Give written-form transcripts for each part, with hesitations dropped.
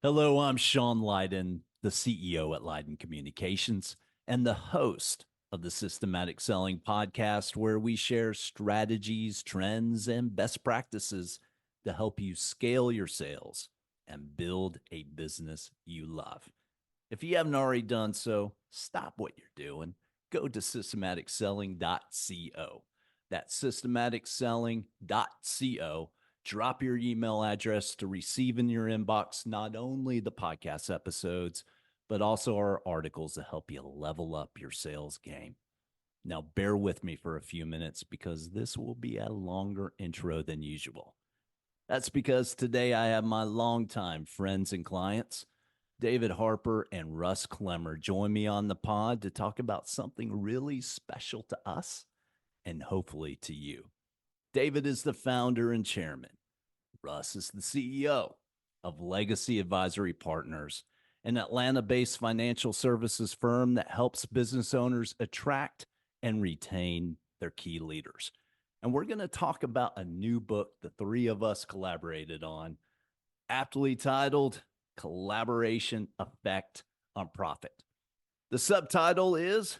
Hello, I'm Sean Lyden, the CEO at Lyden Communications and the host of the Systematic Selling Podcast, where we share strategies, trends, and best practices to help you scale your sales and build a business you love. If you haven't already done so, stop what you're doing. Go to systematicselling.co. That's systematicselling.co. Drop your email address to receive in your inbox not only the podcast episodes, but also our articles to help you level up your sales game. Now, bear with me for a few minutes because this will be a longer intro than usual. That's because today I have my longtime friends and clients, David Harper and Russ Clemmer, join me on the pod to talk about something really special to us and hopefully to you. David is the founder and chairman. Russ is the CEO of Legacy Advisory Partners, an Atlanta-based financial services firm that helps business owners attract and retain their key leaders. And we're going to talk about a new book the three of us collaborated on, aptly titled Collaboration Effect on Profit. The subtitle is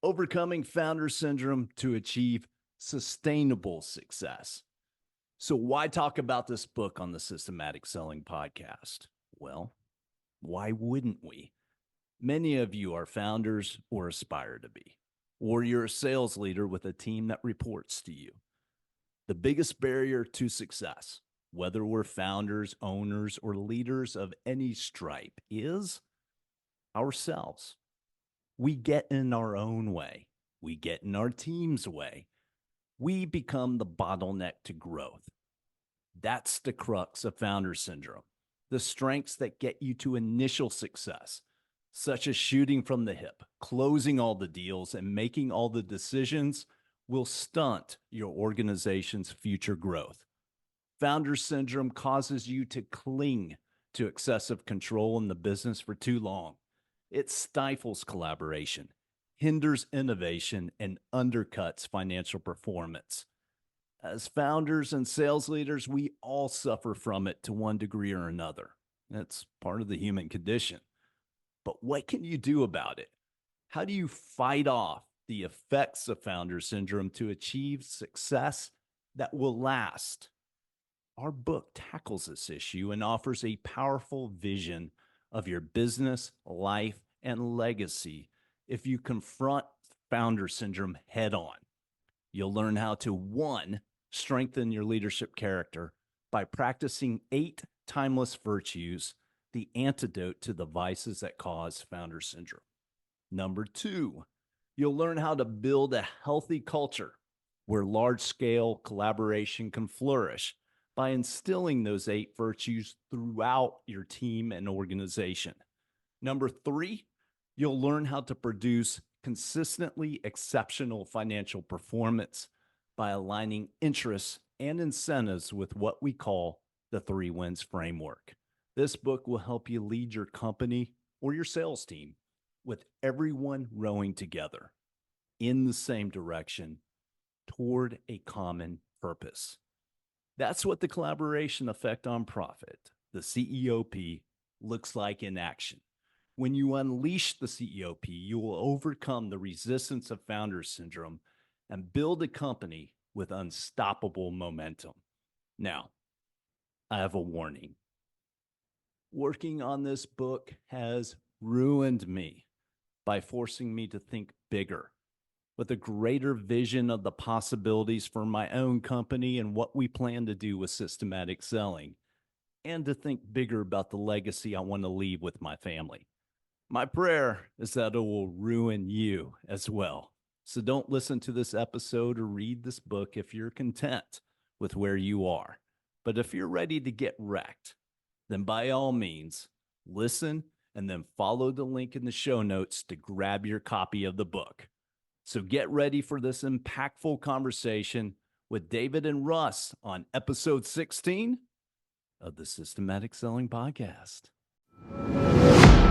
Overcoming Founder Syndrome to Achieve Sustainable Success. So why talk about this book on the Systematic Selling Podcast? Well, why wouldn't we? Many of you are founders or aspire to be, or you're a sales leader with a team that reports to you. The biggest barrier to success, whether we're founders, owners, or leaders of any stripe, is ourselves. We get in our own way. We get in our team's way. We become the bottleneck to growth. That's the crux of founder syndrome. The strengths that get you to initial success, such as shooting from the hip, closing all the deals, and making all the decisions, will stunt your organization's future growth. Founder syndrome causes you to cling to excessive control in the business for too long. It stifles collaboration, hinders innovation, and undercuts financial performance. As founders and sales leaders, we all suffer from it to one degree or another. That's part of the human condition. But what can you do about it? How do you fight off the effects of founder syndrome to achieve success that will last? Our book tackles this issue and offers a powerful vision of your business, life, and legacy if you confront founder syndrome head on. You'll learn how to, 1, strengthen your leadership character by practicing 8 timeless virtues, the antidote to the vices that cause founder syndrome. Number 2, you'll learn how to build a healthy culture where large-scale collaboration can flourish by instilling those 8 virtues throughout your team and organization. Number 3, you'll learn how to produce consistently exceptional financial performance by aligning interests and incentives with what we call the 3 wins framework. This book will help you lead your company or your sales team with everyone rowing together in the same direction toward a common purpose. That's what the collaboration effect on profit, the CEOP, looks like in action. When you unleash the CEOP, you will overcome the resistance of founder syndrome and build a company with unstoppable momentum. Now, I have a warning. Working on this book has ruined me by forcing me to think bigger, with a greater vision of the possibilities for my own company and what we plan to do with systematic selling, and to think bigger about the legacy I want to leave with my family. My prayer is that it will ruin you as well. So don't listen to this episode or read this book if you're content with where you are. But if you're ready to get wrecked, then by all means, listen and then follow the link in the show notes to grab your copy of the book. So get ready for this impactful conversation with David and Russ on episode 16 of the Systematic Selling Podcast.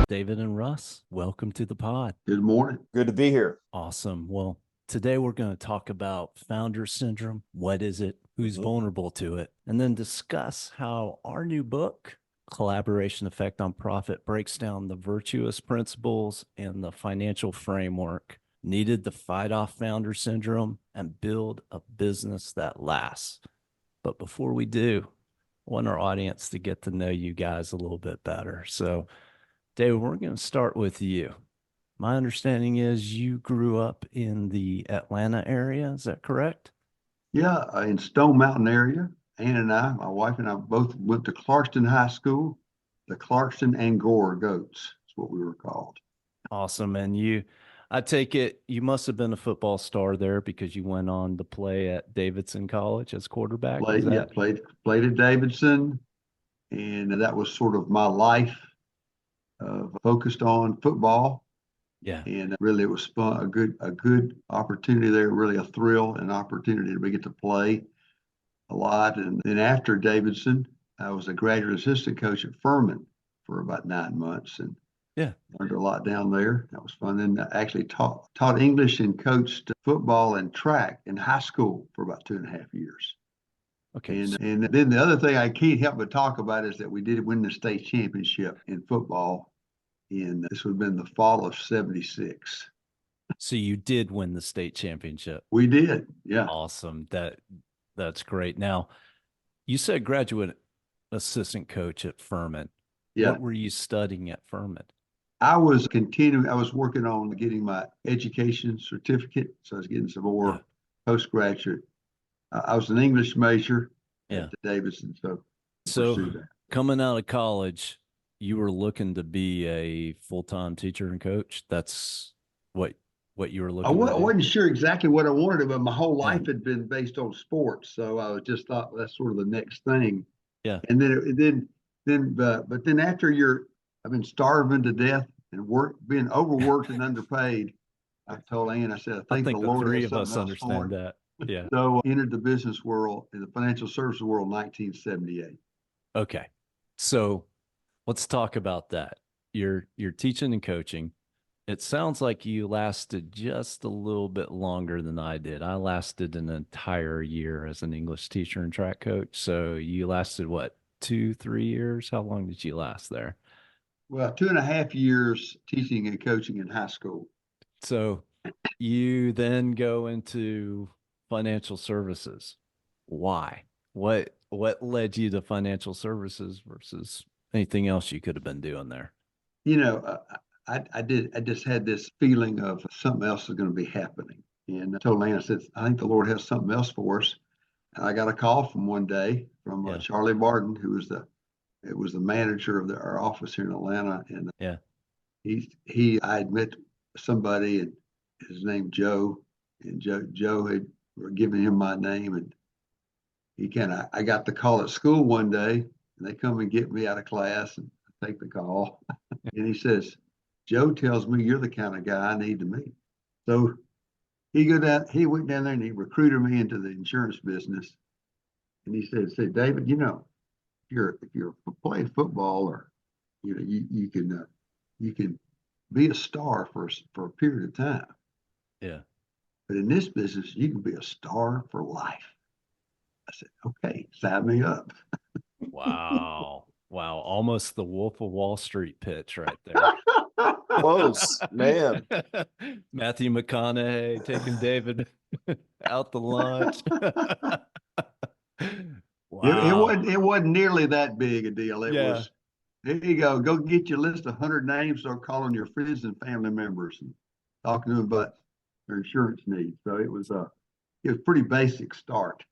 David and Russ, welcome to the pod. Good morning. Good to be here. Awesome. Well, today we're going to talk about founder syndrome. What is it? Who's vulnerable to it? And then discuss how our new book, Collaboration Effect on Profit breaks down the virtuous principles and the financial framework needed to fight off founder syndrome and build a business that lasts. But before we do, I want our audience to get to know you guys a little bit better. So, David, we're going to start with you. My understanding is you grew up in the Atlanta area. Is that correct? Yeah, in Stone Mountain area. Ann and I, my wife and I, both went to Clarkston High School, the Clarkston Angora Goats. That's what we were called. Awesome. And I take it you must have been a football star there because you went on to play at Davidson College as quarterback. Played at Davidson, and that was sort of my life. Focused on football. Yeah. And really, it was fun, a good opportunity there, really a thrill and opportunity to get to play a lot. And then after Davidson, I was a graduate assistant coach at Furman for about 9 months, and learned a lot down there. That was fun. Then I actually taught English and coached football and track in high school for about 2.5 years. Okay. And then the other thing I can't help but talk about is that we did win the state championship in football. And this would have been the fall of '76. So you did win the state championship. We did. Yeah. Awesome. That's great. Now, you said graduate assistant coach at Furman. Yeah. What were you studying at Furman? I was working on getting my education certificate. So I was getting some more postgraduate. I was an English major at Davidson. So coming out of college, you were looking to be a full-time teacher and coach. That's what you were looking to do? I wasn't sure exactly what I wanted, but my whole life had been based on sports. So I just thought that's sort of the next thing. Yeah. And then after I've been starving to death and being overworked and underpaid. I told Ann, I said, I think the Lord three has of us something understand that. Yeah. So I entered the business world, in the financial services world, in 1978. Okay. So let's talk about that. You're teaching and coaching. It sounds like you lasted just a little bit longer than I did. I lasted an entire year as an English teacher and track coach. So you lasted what, 2-3 years? How long did you last there? Well, 2.5 years teaching and coaching in high school. So you then go into financial services. Why? What led you to financial services versus anything else you could have been doing there? I just had this feeling of something else is going to be happening. And I told Ann, I said, I think the Lord has something else for us. And I got a call from one day from Charlie Barton, who was the manager of our office here in Atlanta. And I had met somebody, and his name Joe, and Joe had given him my name, and I got the call at school one day, and they come and get me out of class, and I take the call, and he says, Joe tells me you're the kind of guy I need to meet. So he went down there and he recruited me into the insurance business. And he said, David, if you're playing football, or you can be a star for a period of time. Yeah. But in this business, you can be a star for life. I said, okay, sign me up. Wow. Wow. Almost the Wolf of Wall Street pitch right there. Close, man. Matthew McConaughey taking David out to lunch. Wow. It wasn't nearly that big a deal. It was, here you go get your list of 100 names, start calling your friends and family members and talking to them about their insurance needs. So it was pretty basic start.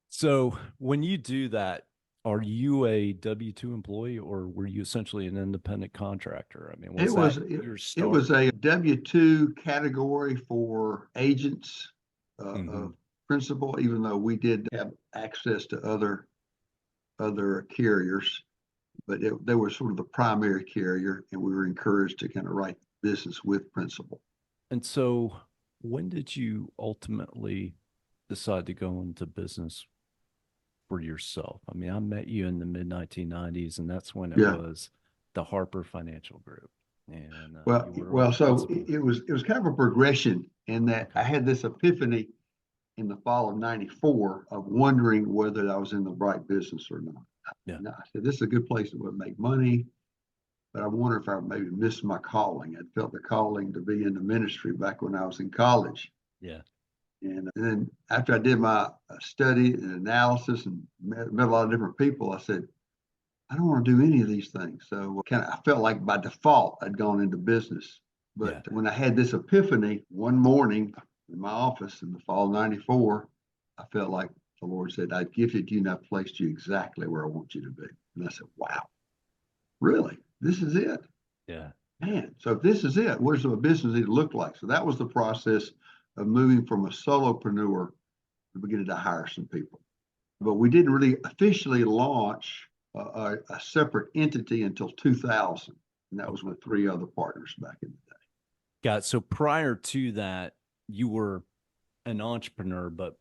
So when you do that, are you a W-2 employee, or were you essentially an independent contractor? I mean, it was a W-2 category for agents of principal, even though we did have access to other carriers, but they were sort of the primary carrier, and we were encouraged to kind of write business with principal. And so when did you ultimately decide to go into business for yourself? I mean, I met you in the mid 1990s, and that's when it was the Harper Financial Group. And so it was kind of a progression in that I had this epiphany in the fall of '94 of wondering whether I was in the right business or not. Yeah. No, I said, this is a good place that would make money, but I wonder if I maybe missed my calling. I felt the calling to be in the ministry back when I was in college. Yeah. And then after I did my study and analysis and met a lot of different people, I said, I don't want to do any of these things. So I felt like by default, I'd gone into business. But when I had this epiphany one morning in my office in the fall of 94, I felt like the Lord said, I've gifted you and I've placed you exactly where I want you to be. And I said, wow, really? This is it? Yeah. Man, so if this is it, what does a business need to look like? So that was the process of moving from a solopreneur to beginning to hire some people. But we didn't really officially launch a separate entity until 2000. And that was with 3 other partners back in the day. Got it. So prior to that, you were an entrepreneur, but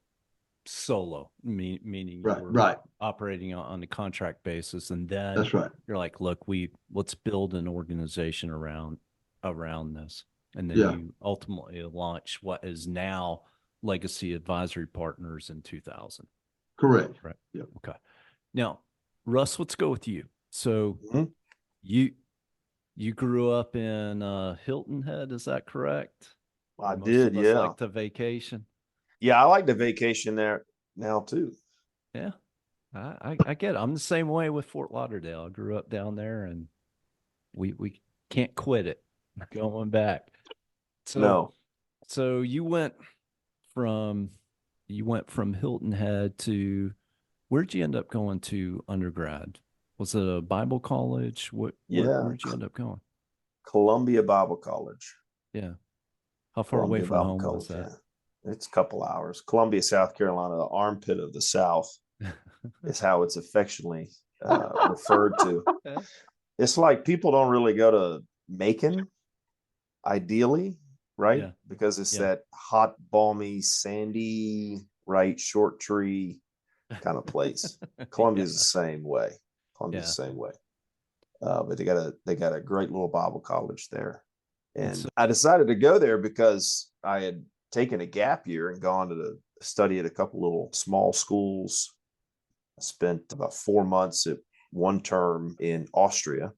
solo, meaning you were operating on a contract basis. And then that's right. You're like, look, let's build an organization around this. And then you ultimately launch what is now Legacy Advisory Partners in 2000. Correct. Right. Yeah. Okay. Now, Russ, let's go with you. So you grew up in Hilton Head, is that correct? I did, yeah. Like to vacation. Yeah, I like to vacation there now too. Yeah, I get it. I'm the same way with Fort Lauderdale. I grew up down there, and we can't quit it. Going back. So you went from Hilton Head to, where'd you end up going to undergrad? Was it a Bible college? Where'd you end up going? Columbia Bible College. Yeah. How far away from home was that? Yeah. It's a couple hours. Columbia, South Carolina, the armpit of the South is how it's affectionately referred to. It's like people don't really go to Macon, ideally, right? Yeah. Because it's that hot, balmy, sandy, right, short tree kind of place. Columbia's the same way. Columbia's the same way. But they got a great little Bible college there. And I decided to go there because I had taken a gap year and gone to study at a couple little small schools. I spent about 4 months at one term in Austria,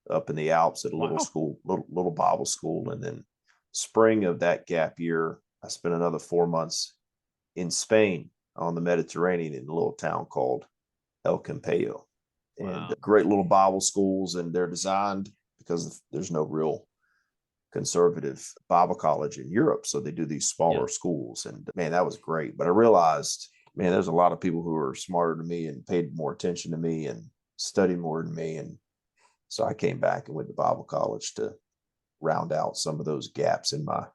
up in the Alps at a little school, little Bible school. And then spring of that gap year, I spent another 4 months in Spain on the Mediterranean in a little town called El Campello. And great little Bible schools, and they're designed because there's no real conservative Bible college in Europe. So they do these smaller schools, and man, that was great. But I realized, man, there's a lot of people who are smarter than me and paid more attention to me and studied more than me. And so I came back and went to Bible college to round out some of those gaps in my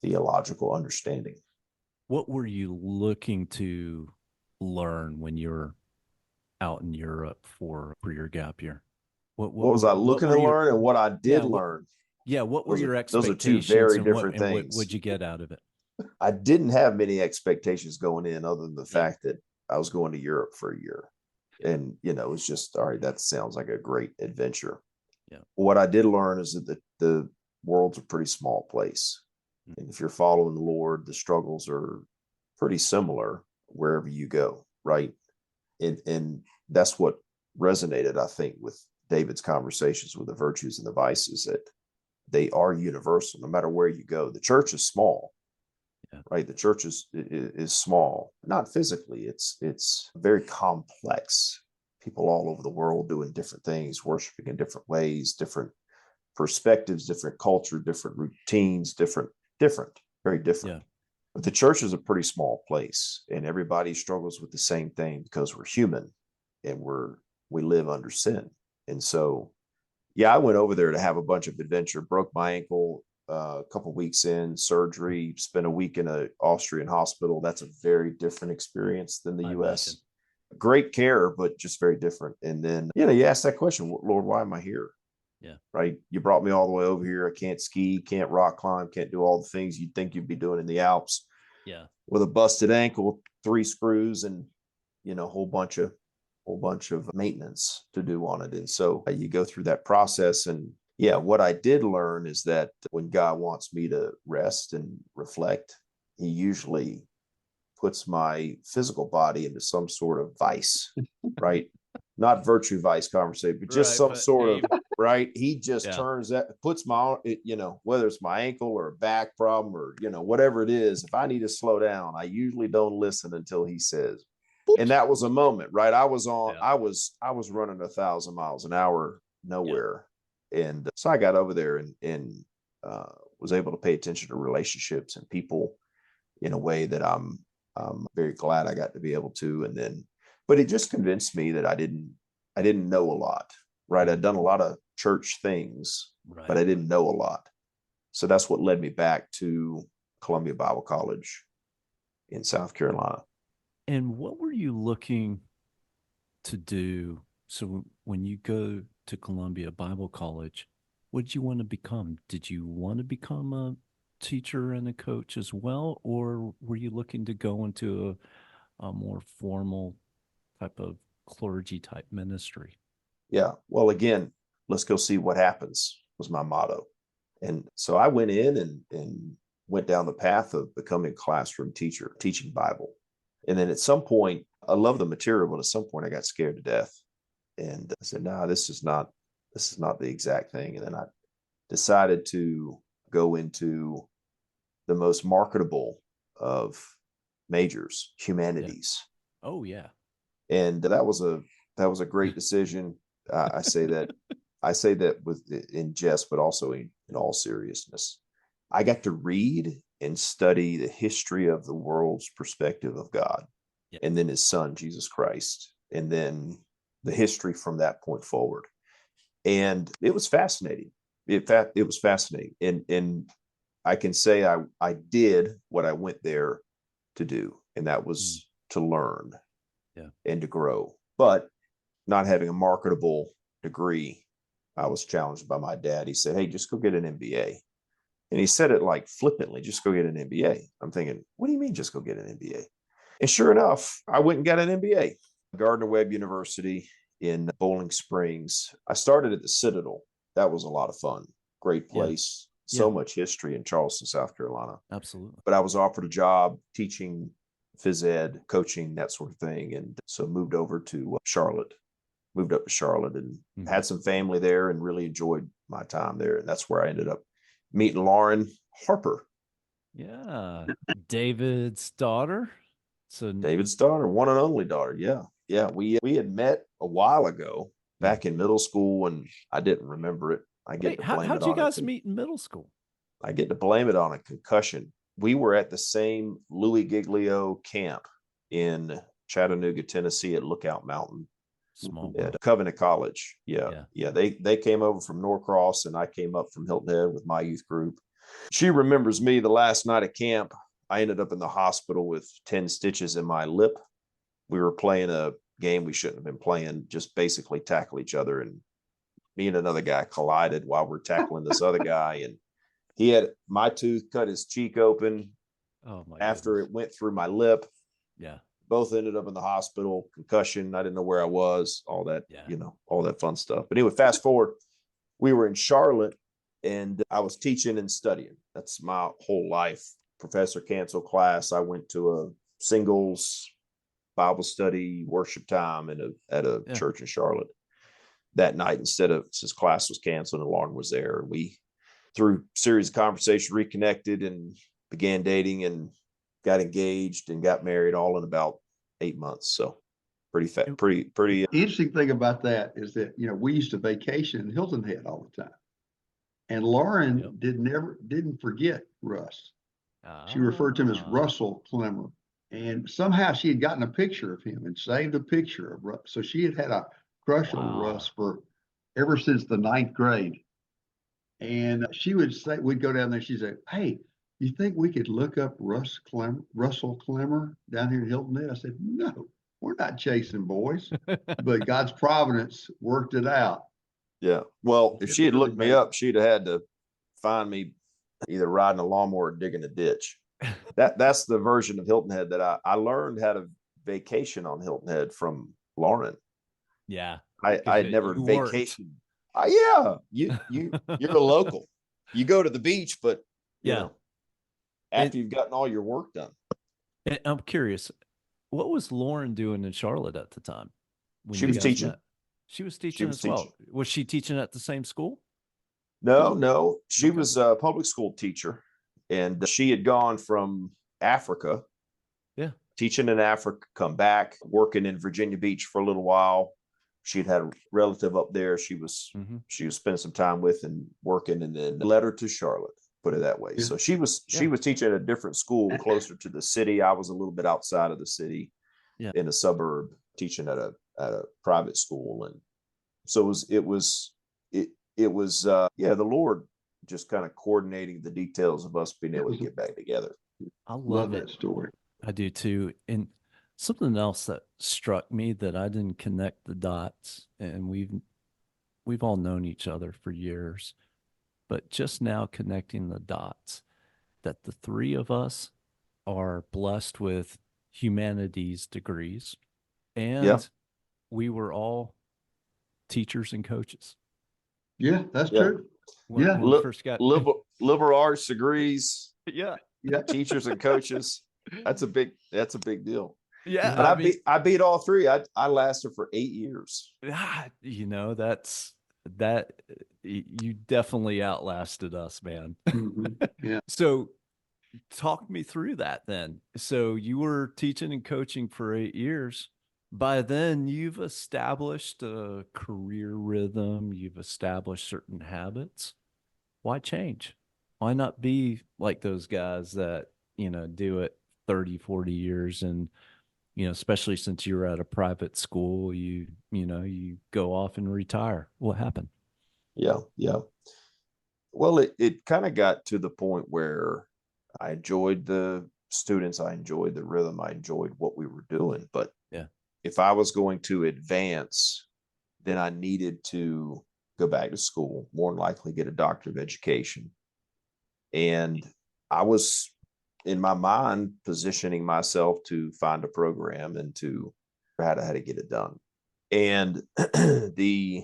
theological understanding. What were you looking to learn when you were out in Europe for your gap year? What was I looking to learn, and what I did learn? What were your expectations? Those are two very different things. What'd you get out of it? I didn't have many expectations going in, other than the fact that I was going to Europe for a year. And, it's just, all right, that sounds like a great adventure. Yeah. What I did learn is that the world's a pretty small place. And if you're following the Lord, the struggles are pretty similar wherever you go, right? And that's what resonated, I think, with David's conversations with the virtues and the vices, that they are universal no matter where you go. The church is small, right? The church is small, not physically. It's very complex. People all over the world doing different things, worshiping in different ways, different perspectives, different culture, different routines, different, very different. Yeah. But the church is a pretty small place, and everybody struggles with the same thing because we're human and we live under sin. And so, I went over there to have a bunch of adventure, broke my ankle a couple of weeks in, surgery, spent a week in an Austrian hospital. That's a very different experience than the U.S. Imagine. Great care, but just very different. And then, you ask that question, Lord, why am I here? Yeah. Right. You brought me all the way over here. I can't ski, can't rock climb, can't do all the things you'd think you'd be doing in the Alps. Yeah. With a busted ankle, 3 screws, and, a whole bunch of maintenance to do on it. And so you go through that process. And what I did learn is that when God wants me to rest and reflect, he usually puts my physical body into some sort of vice, right? not virtue vice conversation, but just some sort of, right. He just turns that, puts my, whether it's my ankle or a back problem or, whatever it is, if I need to slow down, I usually don't listen until he says, and that was a moment, right? I was running 1,000 miles an hour, nowhere. And so I got over there and was able to pay attention to relationships and people in a way that I'm very glad I got to be able to. And then, but it just convinced me that I didn't know a lot, right? I'd done a lot of church things, but I didn't know a lot. So that's what led me back to Columbia Bible College in South Carolina. And what were you looking to do? So when you go to Columbia Bible College, what did you want to become? Did you want to become a teacher and a coach as well? Or were you looking to go into a more formal type of clergy type ministry? Yeah. Well, again, let's go see what happens was my motto. And so I went in and went down the path of becoming a classroom teacher, teaching Bible. And then at some point, I love the material, but at some point I got scared to death. And I said, no, this is not the exact thing. And then I decided to go into the most marketable of majors, humanities. Yeah. Oh yeah. And that was a great decision. I say that with in jest, but also in all seriousness. I got to read and study the history of the world's perspective of God, and then his son, Jesus Christ, and then the history from that point forward. And it was fascinating. In fact, it was fascinating. And I can say I did what I went there to do, and that was to learn and to grow. But not having a marketable degree, I was challenged by my dad. He said, hey, just go get an MBA. And he said it like flippantly, just go get an MBA. I'm thinking, what do you mean just go get an MBA? And sure enough, I went and got an MBA, Gardner-Webb University in Bowling Springs. I started at the Citadel. That was a lot of fun. Great place. So much history in Charleston, South Carolina. Absolutely. But I was offered a job teaching phys ed, coaching, that sort of thing. And so moved over to Charlotte, moved up to Charlotte and had some family there and really enjoyed my time there. And that's where I ended up meeting Lauren Harper. Yeah. David's daughter. So David's daughter, one and only daughter. Yeah. Yeah. We had met a while ago back in middle school and I didn't remember it. I get to blame it on how'd you guys meet in middle school? I get to blame it on a concussion. We were at the same Louis Giglio camp in Chattanooga, Tennessee at Lookout Mountain. Small at Covenant College. Yeah. They came over from Norcross and I came up from Hilton Head with my youth group. She remembers me the last night at camp. I ended up in the hospital with 10 stitches in my lip. We were playing a game we shouldn't have been playing, just basically tackle each other. And me and another guy collided while we're tackling this other guy. And he had my tooth cut his cheek open. Oh my after goodness. It went through my lip. Yeah. Both ended up in the hospital, concussion. I didn't know where I was, all that, all that fun stuff. But anyway, fast forward, we were in Charlotte and I was teaching and studying. That's my whole life. Professor canceled class. I went to a singles Bible study worship time at a church in Charlotte that night since class was canceled and Lauren was there. And we, through a series of conversations, reconnected and began dating and got engaged and got married all in about 8 months. So pretty. Interesting thing about that is that, we used to vacation in Hilton Head all the time. And Lauren didn't forget Russ. She referred to him as Russell Clemmer. And somehow she had gotten a picture of him and saved a picture of Russ. So she had had a crush on Russ ever since the 9th grade. And she would say, we'd go down there, she'd say, hey, you think we could look up Russell Clemmer down here in Hilton Head? I said, no, we're not chasing boys, but God's providence worked it out. Yeah. Well, if she had looked me up, she'd have had to find me either riding a lawnmower or digging a ditch. That's the version of Hilton Head that I learned how to vacation on Hilton Head from Lauren. Yeah. I had never vacationed. You're a local. You go to the beach, but you know, after you've gotten all your work done. I'm curious, what was Lauren doing in Charlotte at the time? She was teaching. She was teaching as well. Was she teaching at the same school? No. She was a public school teacher, and she had gone from Africa. Yeah. Teaching in Africa, come back, working in Virginia Beach for a little while. She'd had a relative up there. She was spending some time with and working, and then led her to Charlotte, put it that way. Yeah. So she was teaching at a different school closer to the city. I was a little bit outside of the city, in a suburb, teaching at a private school. And so it was the Lord just kind of coordinating the details of us being able to get back together. I love that story. I do too. And something else that struck me that I didn't connect the dots, and we've all known each other for years, but just now connecting the dots, that the three of us are blessed with humanities degrees, and we were all teachers and coaches. Yeah, that's true. When we first got liberal arts degrees. Yeah. Teachers and coaches. That's a big deal. Yeah. But I beat all three. I lasted for 8 years. You know, you definitely outlasted us, man. Yeah. So talk me through that then. So you were teaching and coaching for 8 years. By then you've established a career rhythm. You've established certain habits. Why change? Why not be like those guys that, do it 30, 40 years, and, especially since you were at a private school, you go off and retire. What happened? Yeah. Well, it kind of got to the point where I enjoyed the students. I enjoyed the rhythm. I enjoyed what we were doing. But if I was going to advance, then I needed to go back to school, more than likely get a doctorate of education. And I was, in my mind, positioning myself to find a program and to how to get it done. And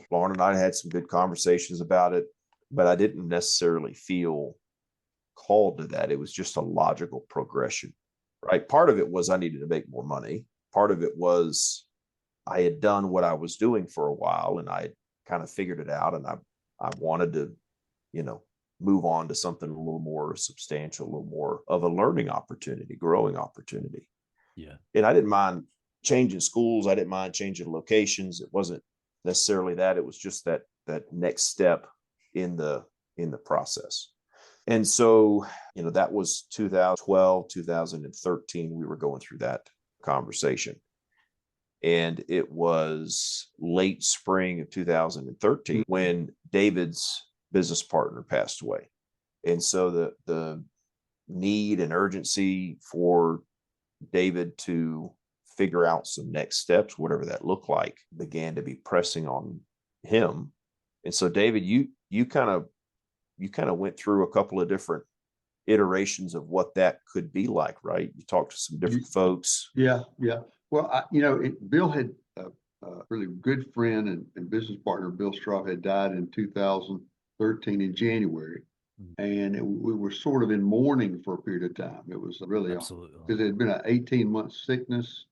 Lauren and I had some good conversations about it, but I didn't necessarily feel called to that. It was just a logical progression, right? Part of it was I needed to make more money. Part of it was I had done what I was doing for a while, and I kind of figured it out, and I wanted to, move on to something a little more substantial, a little more of a learning opportunity, growing opportunity. Yeah. And I didn't mind changing schools. I didn't mind changing locations. It wasn't necessarily that. It was just that next step in the process. And so, that was 2012, 2013. We were going through that conversation. And it was late spring of 2013 when David's business partner passed away. And so the need and urgency for David to figure out some next steps, whatever that looked like, began to be pressing on him. And so, David, you kind of went through a couple of different iterations of what that could be like, right? You talked to some different folks. Yeah. Well, Bill had a really good friend and business partner, Bill Straw, had died in 2013 in January. And we were sort of in mourning for a period of time. It was really, because it had been an 18-month sickness.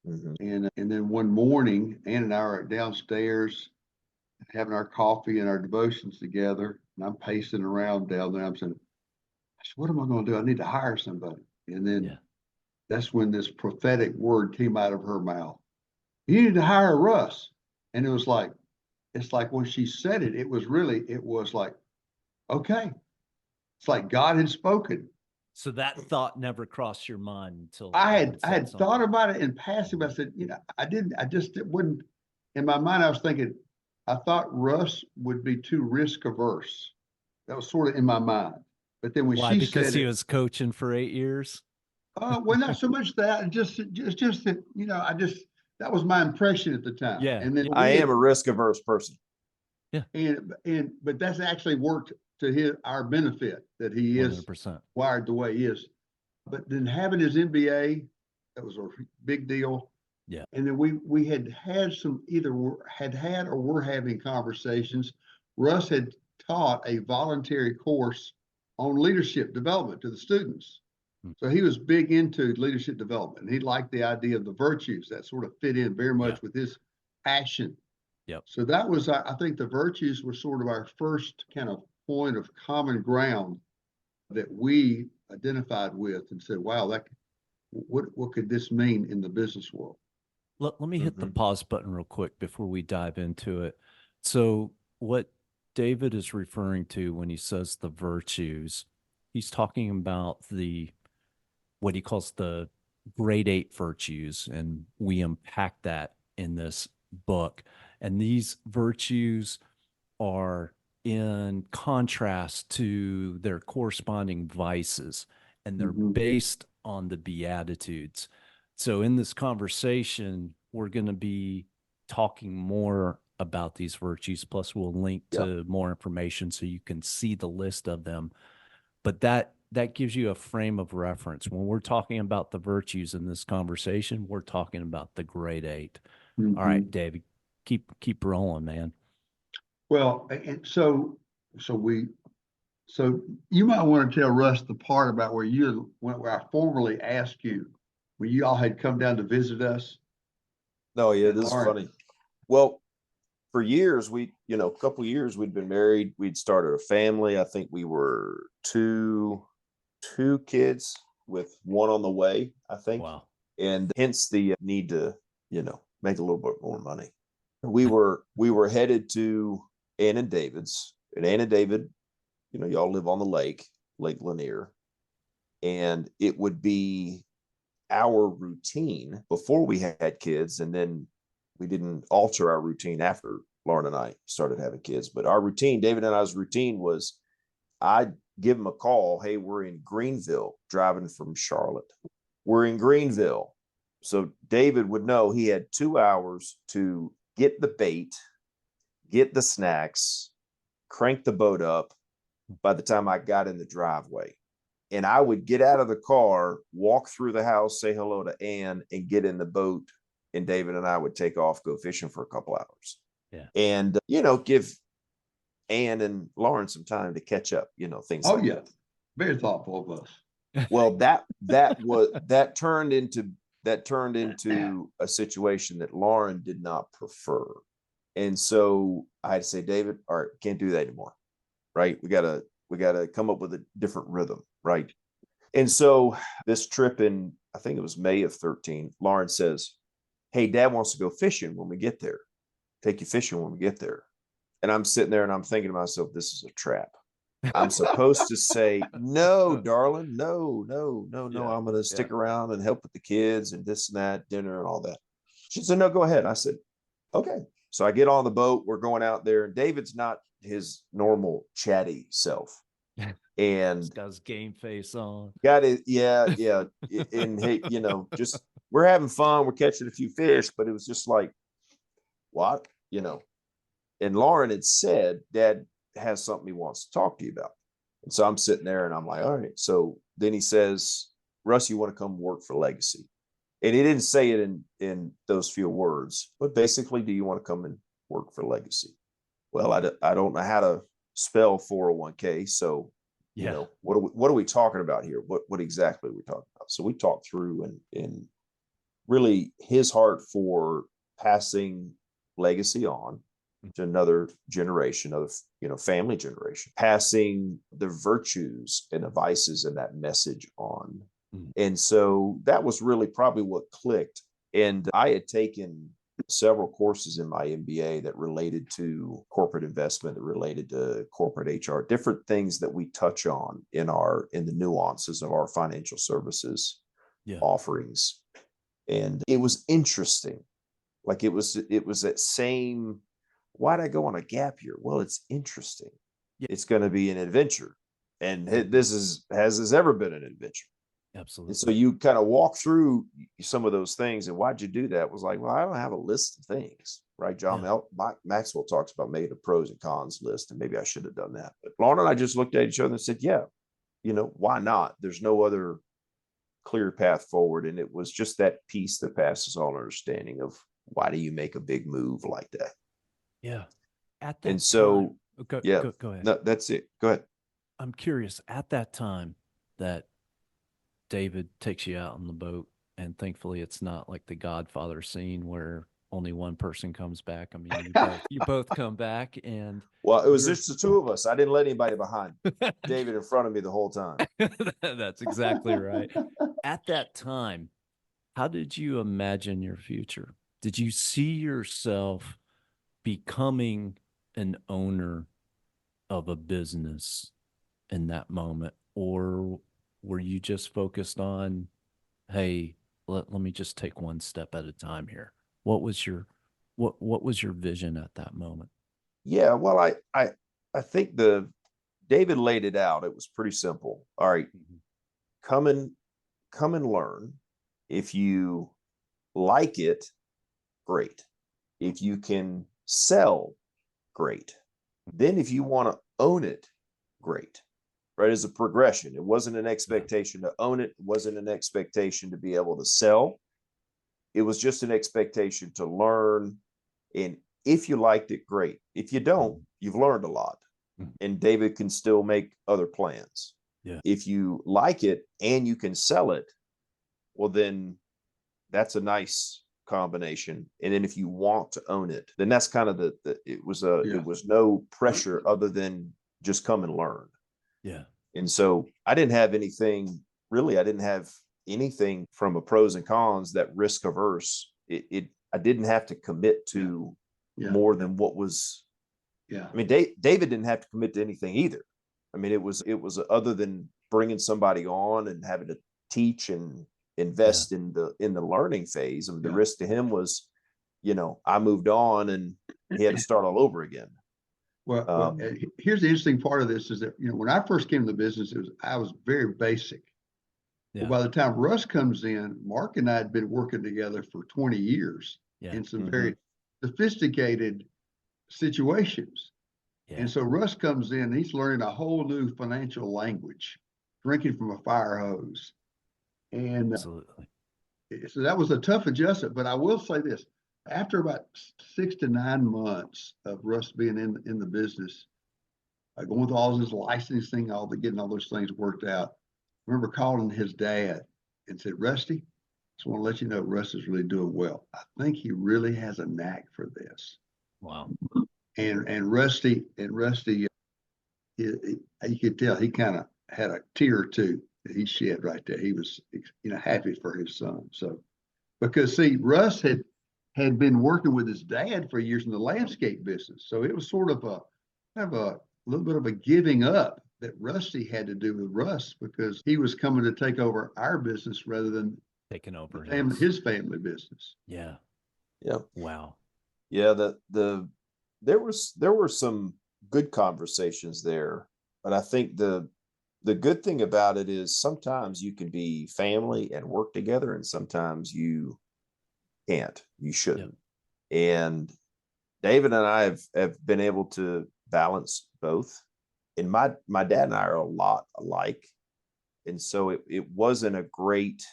And then one morning, Ann and I are downstairs having our coffee and our devotions together. And I'm pacing around down there. I'm saying, what am I going to do? I need to hire somebody. And then that's when this prophetic word came out of her mouth. You need to hire Russ. And it's like when she said it, it was like, okay. It's like God had spoken. So that thought never crossed your mind until I had thought about it in passing, but I said, it wouldn't, in my mind, I was thinking, I thought Russ would be too risk averse. That was sort of in my mind. But then when she said because he was coaching for 8 years? Well, not so much that, just that, that was my impression at the time. Yeah. And then I am a risk averse person. Yeah. But that's actually worked to our benefit, that he is 100%. wired the way he is. But then having his MBA, that was a big deal. Yeah. And then we had some, either had or were having conversations. Russ had taught a voluntary course on leadership development to the students. So he was big into leadership development. And he liked the idea of the virtues that sort of fit in very much with his passion. Yep. So that was, I think the virtues were sort of our first kind of point of common ground that we identified with and said, wow, what could this mean in the business world? Let me hit the pause button real quick before we dive into it. So what David is referring to when he says the virtues, he's talking about what he calls the grade 8 virtues. And we unpack that in this book. And these virtues are in contrast to their corresponding vices, and they're based on the Beatitudes. So in this conversation, we're going to be talking more about these virtues. Plus, we'll link to more information so you can see the list of them. But that gives you a frame of reference. When we're talking about the virtues in this conversation, we're talking about the grade 8. All right, David, keep rolling, man. Well, and so you might want to tell Russ the part about where I formally asked you when you all had come down to visit us. No, yeah, this is funny. Well, for years, a couple of years we'd been married. We'd started a family. I think we were two kids with one on the way, I think. Wow. And hence the need to, make a little bit more money. We were headed to Ann and David's, and Ann and David, y'all live on the Lake Lanier, and it would be our routine before we had kids, and then we didn't alter our routine after Lauren and I started having kids. But our routine, David and I's routine, was I'd give them a call. Hey, we're in Greenville, driving from Charlotte. We're in Greenville. So David would know he had 2 hours to get the bait, get the snacks, crank the boat up by the time I got in the driveway. And I would get out of the car, walk through the house, say hello to Ann, and get in the boat. And David and I would take off, go fishing for a couple hours. Yeah. And, give Ann and Lauren some time to catch up, things like that. Very thoughtful of us. Well, that turned into a situation that Lauren did not prefer. And so I had to say, David, all right, can't do that anymore. Right. We gotta come up with a different rhythm. Right. And so this trip in, I think it was May of 2013, Lauren says, hey, Dad wants to go fishing when we get there. Take you fishing when we get there. And I'm sitting there and I'm thinking to myself, this is a trap. I'm supposed to say, no, darling, no. I'm going to stick around and help with the kids and this and that, dinner and all that. She said, no, go ahead. I said, okay. So I get on the boat. We're going out there. And David's not his normal chatty self. And he's got his game face on. Got it. Yeah. And hey, just we're having fun. We're catching a few fish, but it was just like, what? And Lauren had said, Dad has something he wants to talk to you about. And so I'm sitting there and I'm like, all right. So then he says, Russ, you want to come work for Legacy? And he didn't say it in those few words, but basically, do you want to come and work for Legacy? Well, I don't know how to spell 401k. So, what are we talking about here? What exactly are we talking about? So we talked through and really his heart for passing Legacy on to another generation of, family generation, passing the virtues and the vices and that message on. And so that was really probably what clicked. And I had taken several courses in my MBA that related to corporate investment, that related to corporate HR, different things that we touch on in the nuances of our financial services offerings. And it was interesting. Like it was that same, why'd I go on a gap year? Well, it's interesting. Yeah. It's going to be an adventure. And has this ever been an adventure? Absolutely. And so you kind of walk through some of those things. And why'd you do that? It was like, well, I don't have a list of things, right? John Maxwell talks about making a pros and cons list, and maybe I should have done that. But Lauren and I just looked at each other and said, yeah, why not? There's no other clear path forward. And it was just that piece that passes all understanding of why do you make a big move like that? Yeah. At that and so, time, go ahead. No, that's it. Go ahead. I'm curious, at that time that David takes you out on the boat, and thankfully it's not like the Godfather scene where only one person comes back. I mean, you both come back, and well, it was just the two of us. I didn't let anybody behind. David in front of me the whole time. That's exactly right. At that time, how did you imagine your future? Did you see yourself becoming an owner of a business in that moment? Or were you just focused on, hey, let me just take one step at a time here? What was your vision at that moment? Yeah, well, I think David laid it out. It was pretty simple. All right, come and learn. If you like it, great. If you can sell, great. Then if you want to own it, great. Right? As a progression. It wasn't an expectation to own it. It wasn't an expectation to be able to sell. It was just an expectation to learn. And if you liked it, great. If you don't, you've learned a lot. And David can still make other plans. Yeah. If you like it and you can sell it, well, then that's a nice combination. And then if you want to own it, then that's kind of it was no pressure other than just come and learn. Yeah. And so I didn't have anything from a pros and cons that risk averse. I didn't have to commit to more than what was. Yeah. I mean, David didn't have to commit to anything either. I mean, it was other than bringing somebody on and having to teach and invest in the learning phase. I mean, the risk to him was, I moved on and he had to start all over again. Well, here's the interesting part of this is that, when I first came to the business, I was very basic. Yeah. Well, by the time Russ comes in, Mark and I had been working together for 20 years in some very sophisticated situations. Yeah. And so Russ comes in, and he's learning a whole new financial language, drinking from a fire hose. And absolutely. So that was a tough adjustment, but I will say this. After about 6 to 9 months of Russ being in the business, going through all his licensing, getting all those things worked out, I remember calling his dad and said, Rusty, just want to let you know Russ is really doing well. I think he really has a knack for this. Wow. And Rusty, you could tell he kind of had a tear or two that he shed right there. He was, happy for his son. So, because see, Russ had been working with his dad for years in the landscape business. So it was sort of a little bit of a giving up that Rusty had to do with Russ, because he was coming to take over our business rather than taking over his family business. Yeah. Yeah. Wow. Yeah. There were some good conversations there, but I think the good thing about it is sometimes you can be family and work together, and sometimes you can't, you shouldn't. Yeah. And David and I have been able to balance both. And my dad and I are a lot alike. And so it wasn't a great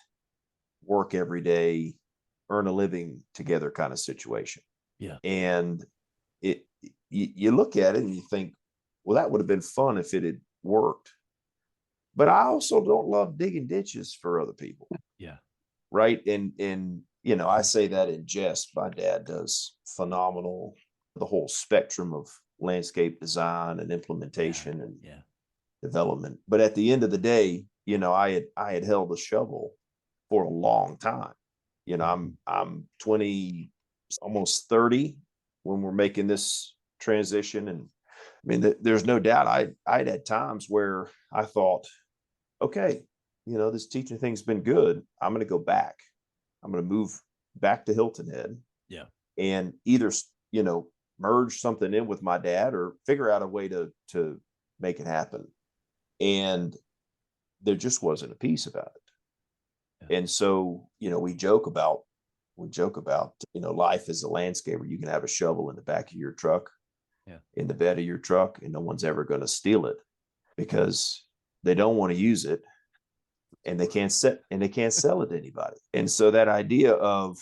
work every day, earn a living together kind of situation. Yeah. And you look at it and you think, well, that would have been fun if it had worked. But I also don't love digging ditches for other people. Yeah. Right. And I say that in jest. My dad does phenomenal, the whole spectrum of landscape design and implementation and development. But at the end of the day, I had held a shovel for a long time. I'm 20, almost 30 when we're making this transition. And I mean, there's no doubt I'd had times where I thought, okay, this teaching thing's been good. I'm going to go back. I'm going to move back to Hilton Head. Yeah. And either, merge something in with my dad or figure out a way to make it happen. And there just wasn't a piece about it. Yeah. And so, we joke about, life as a landscaper. You can have a shovel in the back of your truck, in the bed of your truck, and no one's ever going to steal it because they don't want to use it, and they can't sell it to anybody. And so that idea of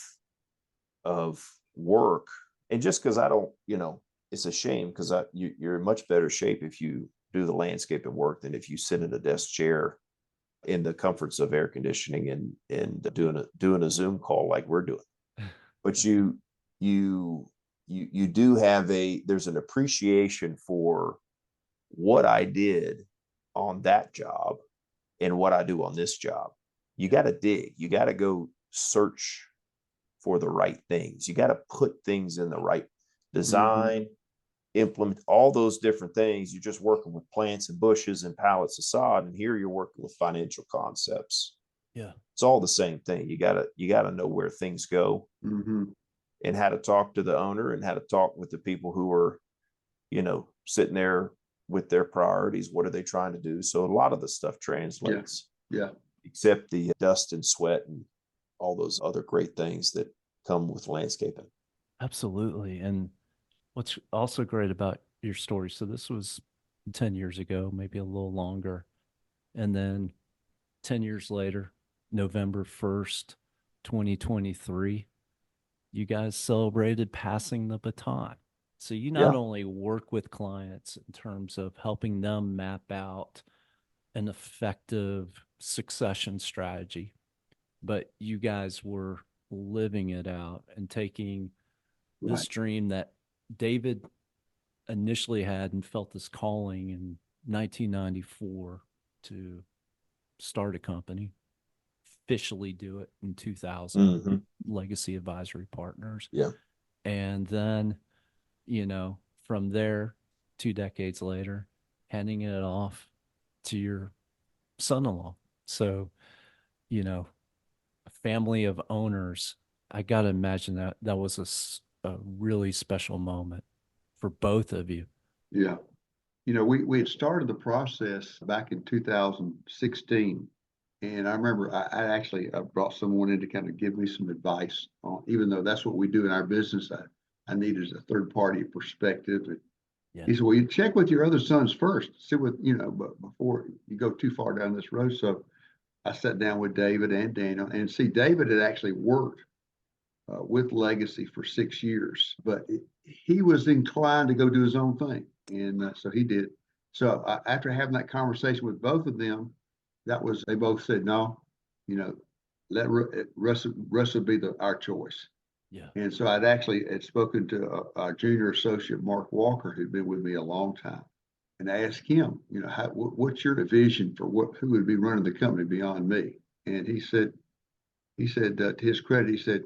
work, and just because I don't, it's a shame, because you're in much better shape if you do the landscaping work than if you sit in a desk chair in the comforts of air conditioning and doing a Zoom call like we're doing. But you you do have there's an appreciation for what I did on that job and what I do on this job. You got to dig, you got to go search for the right things. You got to put things in the right design, implement all those different things. You're just working with plants and bushes and pallets of sod. And here you're working with financial concepts. Yeah. It's all the same thing. You gotta know where things go and how to talk to the owner and how to talk with the people who are, sitting there with their priorities. What are they trying to do? So a lot of the stuff translates. Yeah. Except the dust and sweat and all those other great things that come with landscaping. Absolutely. And what's also great about your story, so this was 10 years ago, maybe a little longer. And then 10 years later, November 1st, 2023, you guys celebrated passing the baton. So you not only work with clients in terms of helping them map out an effective succession strategy, but you guys were living it out and taking this dream that David initially had and felt this calling in 1994 to start a company, officially do it in 2000, Legacy Advisory Partners. Yeah. And then, from there, 2 decades later, handing it off to your son-in-law. So, a family of owners, I got to imagine that was a really special moment for both of you. Yeah. We had started the process back in 2016. And I remember I brought someone in to kind of give me some advice on, even though that's what we do in our business, I needed a third party perspective. And he said, well, you check with your other sons first, see what, but before you go too far down this road. So I sat down with David and Daniel, and see, David had actually worked with Legacy for 6 years, but he was inclined to go do his own thing. And so he did. So after having that conversation with both of them, they both said, no, let Russ be our choice. Yeah. And so I'd actually had spoken to our junior associate, Mark Walker, who'd been with me a long time, and I asked him, what's your vision for who would be running the company beyond me? And he said, to his credit, he said,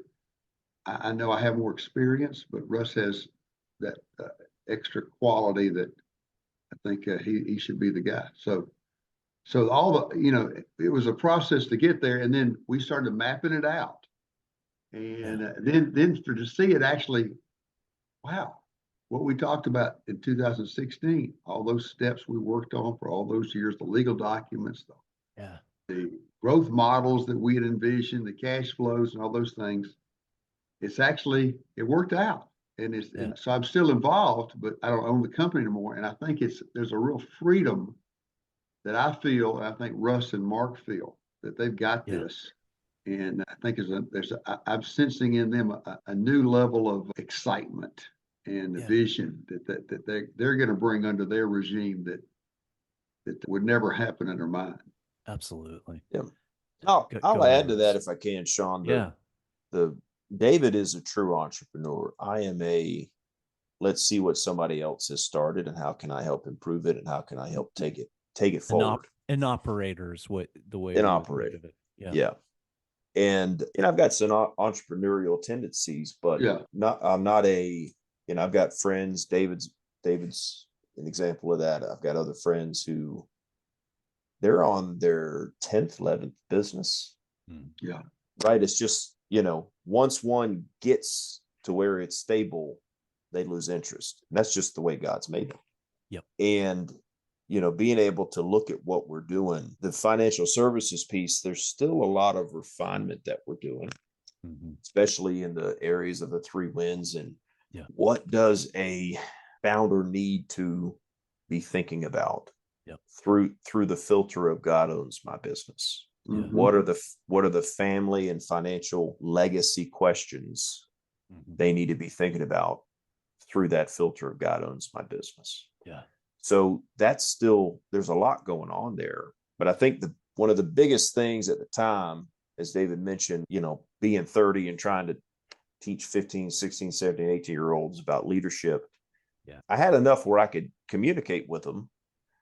I know I have more experience, but Russ has that extra quality that I think he should be the guy. So all it was a process to get there, and then we started mapping it out, and then to see it actually, wow, what we talked about in 2016, all those steps we worked on for all those years, the legal documents, the growth models that we had envisioned, the cash flows, and all those things. It worked out, and so I'm still involved, but I don't own the company anymore, and I think there's a real freedom that I feel, and I think Russ and Mark feel, that they've got this. And I think I'm sensing in them a new level of excitement and vision that they're going to bring under their regime that would never happen under mine. Absolutely. Yeah. I'll add to that if I can, Sean. The David is a true entrepreneur. I am let's see what somebody else has started and how can I help improve it and how can I help take it forward. An operator is the way an operator. Yeah. And I've got some entrepreneurial tendencies, but I'm not I've got friends. David's an example of that. I've got other friends who they're on their 10th, 11th business. Yeah. Right. It's just, once one gets to where it's stable, they lose interest. And that's just the way God's made it. Yep. And, being able to look at what we're doing, the financial services piece, there's still a lot of refinement that we're doing, especially in the areas of the 3 wins. And what does a founder need to be thinking about through the filter of God owns my business? What are the family and financial legacy questions they need to be thinking about through that filter of God owns my business? Yeah. So there's a lot going on there. But I think one of the biggest things at the time, as David mentioned, being 30 and trying to teach 15, 16, 17, 18-year-olds about leadership. Yeah. I had enough where I could communicate with them.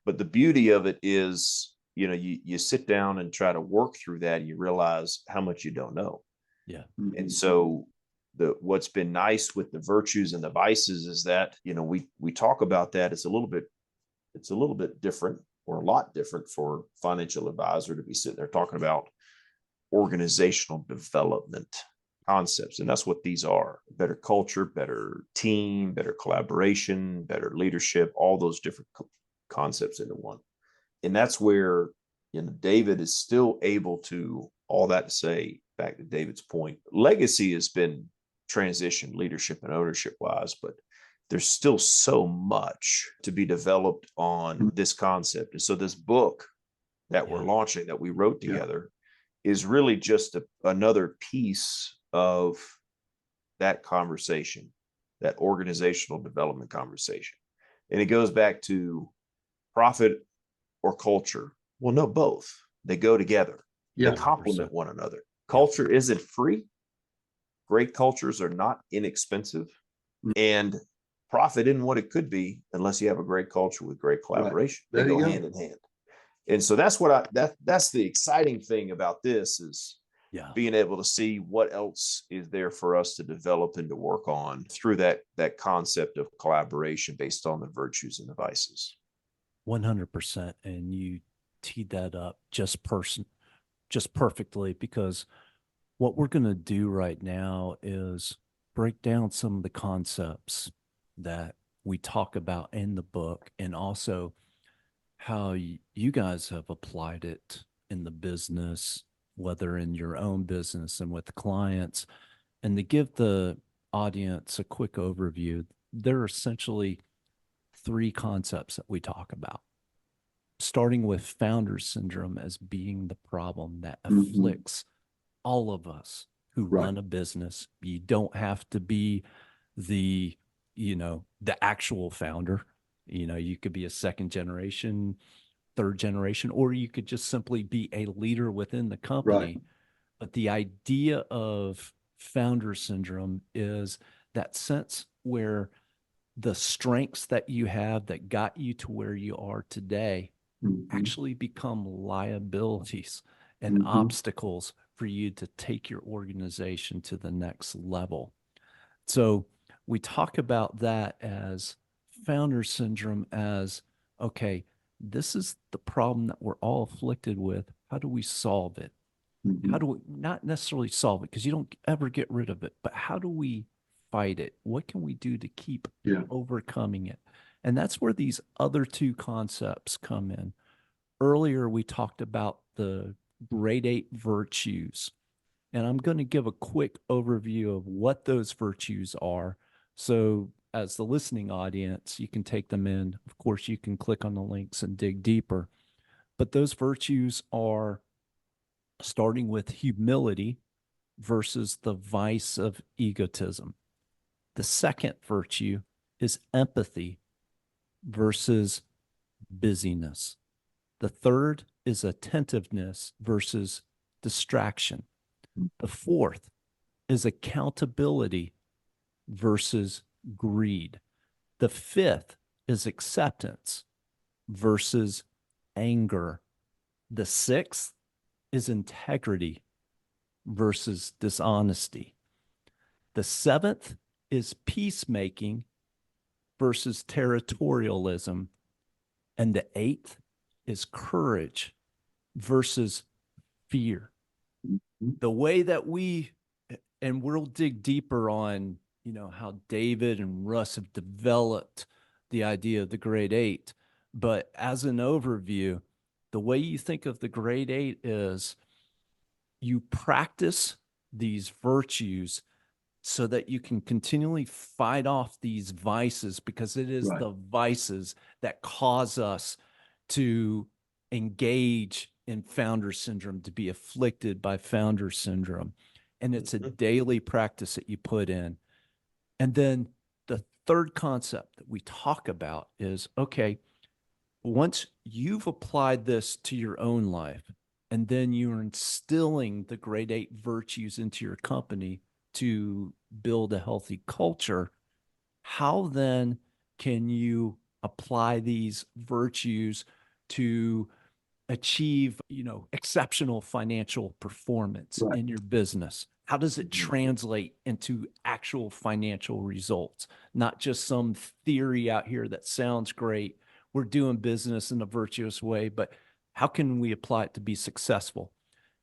But the beauty of it is, you sit down and try to work through that, and you realize how much you don't know. Yeah. Mm-hmm. And so what's been nice with the virtues and the vices is that, we talk about that. It's a little bit different, or a lot different, for financial advisor to be sitting there talking about organizational development concepts. And that's what these are: better culture, better team, better collaboration, better leadership, all those different concepts into one. And that's where, David is still able to, all that to say, back to David's point, legacy has been transitioned leadership and ownership wise, but there's still so much to be developed on this concept. And so this book that we're launching, that we wrote together, is really just another piece of that conversation, that organizational development conversation. And it goes back to profit or culture. Well, no, both. They go together. Yeah. They complement one another. Culture isn't free. Great cultures are not inexpensive. And profit isn't what it could be unless you have a great culture with great collaboration. Right. They go hand in hand. And so that's that's the exciting thing about this, is being able to see what else is there for us to develop and to work on through that concept of collaboration based on the virtues and the vices. 100%. And you teed that up just perfectly, because what we're going to do right now is break down some of the concepts that we talk about in the book, and also how you guys have applied it in the business, whether in your own business and with clients. And to give the audience a quick overview, there are essentially 3 concepts that we talk about, starting with founder syndrome as being the problem that afflicts all of us who run a business. You don't have to be the actual founder. You could be a second generation, third generation, or you could just simply be a leader within the company. Right. But the idea of founder syndrome is that sense where the strengths that you have that got you to where you are today actually become liabilities and obstacles for you to take your organization to the next level. So we talk about that as founder syndrome as, okay, this is the problem that we're all afflicted with. How do we solve it? How do we not necessarily solve it, because you don't ever get rid of it, but how do we fight it? What can we do to keep overcoming it? And that's where these other 2 concepts come in. Earlier, we talked about the grade 8 virtues, and I'm going to give a quick overview of what those virtues are. So as the listening audience, you can take them in. Of course, you can click on the links and dig deeper. But those virtues are starting with humility versus the vice of egotism. The second virtue is empathy versus busyness. The third is attentiveness versus distraction. The fourth is accountability versus greed. The fifth is acceptance versus anger. The sixth is integrity versus dishonesty. The seventh is peacemaking versus territorialism. And the eighth is courage versus fear. The way that and we'll dig deeper on, how David and Russ have developed the idea of the grade 8. But as an overview, the way you think of the grade 8 is you practice these virtues so that you can continually fight off these vices, because it is the vices that cause us to engage in founder syndrome, to be afflicted by founder syndrome. And it's a daily practice that you put in. And then the third concept that we talk about is, okay, once you've applied this to your own life, and then you're instilling the grade 8 virtues into your company to build a healthy culture, how then can you apply these virtues to achieve, exceptional financial performance Right. in your business? How does it translate into actual financial results? Not just some theory out here that sounds great. We're doing business in a virtuous way, but how can we apply it to be successful?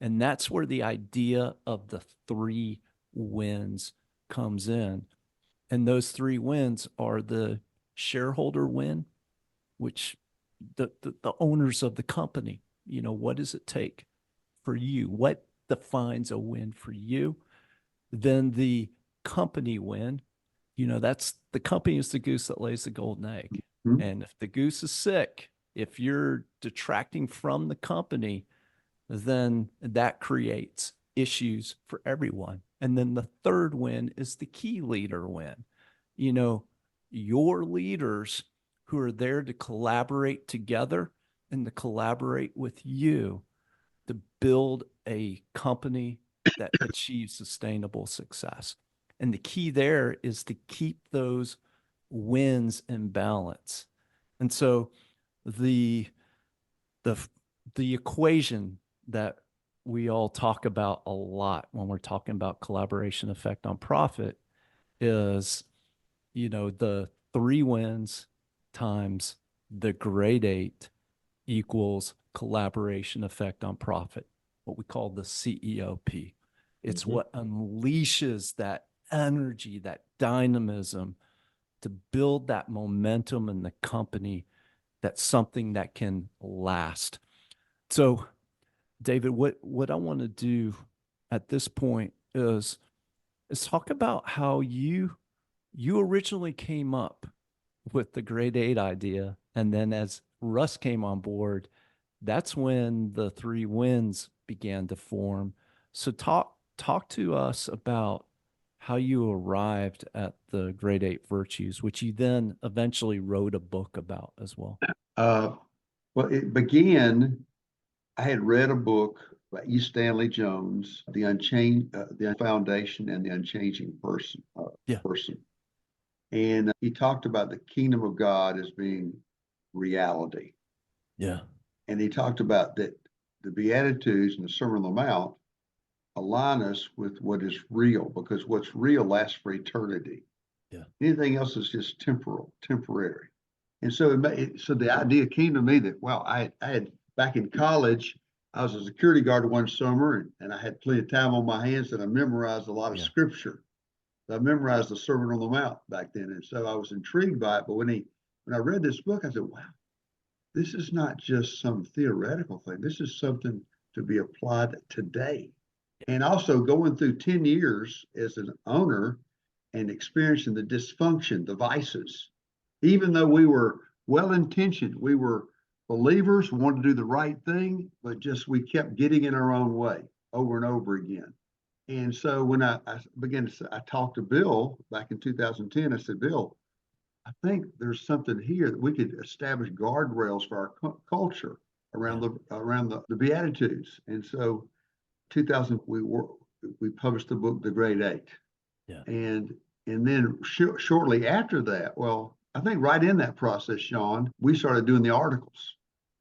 And that's where the idea of the 3 wins comes in. And those 3 wins are the shareholder win, which the owners of the company, what does it take for you? What defines a win for you? Then the company win, that's the company is the goose that lays the golden egg. Mm-hmm. And if the goose is sick, if you're detracting from the company, then that creates issues for everyone. And then the third win is the key leader win. Your leaders who are there to collaborate together and to collaborate with you to build a company that achieves sustainable success. And the key there is to keep those wins in balance. And so the equation that we all talk about a lot when we're talking about collaboration effect on profit is, the 3 wins times the grade 8 equals collaboration effect on profit, what we call the CEOP. It's what unleashes that energy, that dynamism to build that momentum in the company. That's something that can last. So, David, what I want to do at this point is talk about how you originally came up with the grade 8 idea. And then as Russ came on board, that's when the 3 wins began to form. So talk to us about how you arrived at the grade 8 virtues, which you then eventually wrote a book about as well. Well, it began, I had read a book by E. Stanley Jones, the Foundation and the Unchanging Person. And he talked about the kingdom of God as being reality. Yeah. And he talked about that the Beatitudes and the Sermon on the Mount align us with what is real, because what's real lasts for eternity. Yeah. Anything else is just temporary. And so so the idea came to me that, wow, I had back in college, I was a security guard one summer, and I had plenty of time on my hands, and I memorized a lot of scripture. I memorized the Sermon on the Mount back then. And so I was intrigued by it. But when I read this book, I said, wow, this is not just some theoretical thing. This is something to be applied today. And also going through 10 years as an owner and experiencing the dysfunction, the vices, even though we were well-intentioned, we were believers, we wanted to do the right thing, but just we kept getting in our own way over and over again. And so when I talked to Bill back in 2010, I said, Bill, I think there's something here that we could establish guardrails for our culture around the Beatitudes. And so 2000, we published the book, The Grade 8. Yeah. And then shortly after that, well, I think right in that process, Sean, we started doing the articles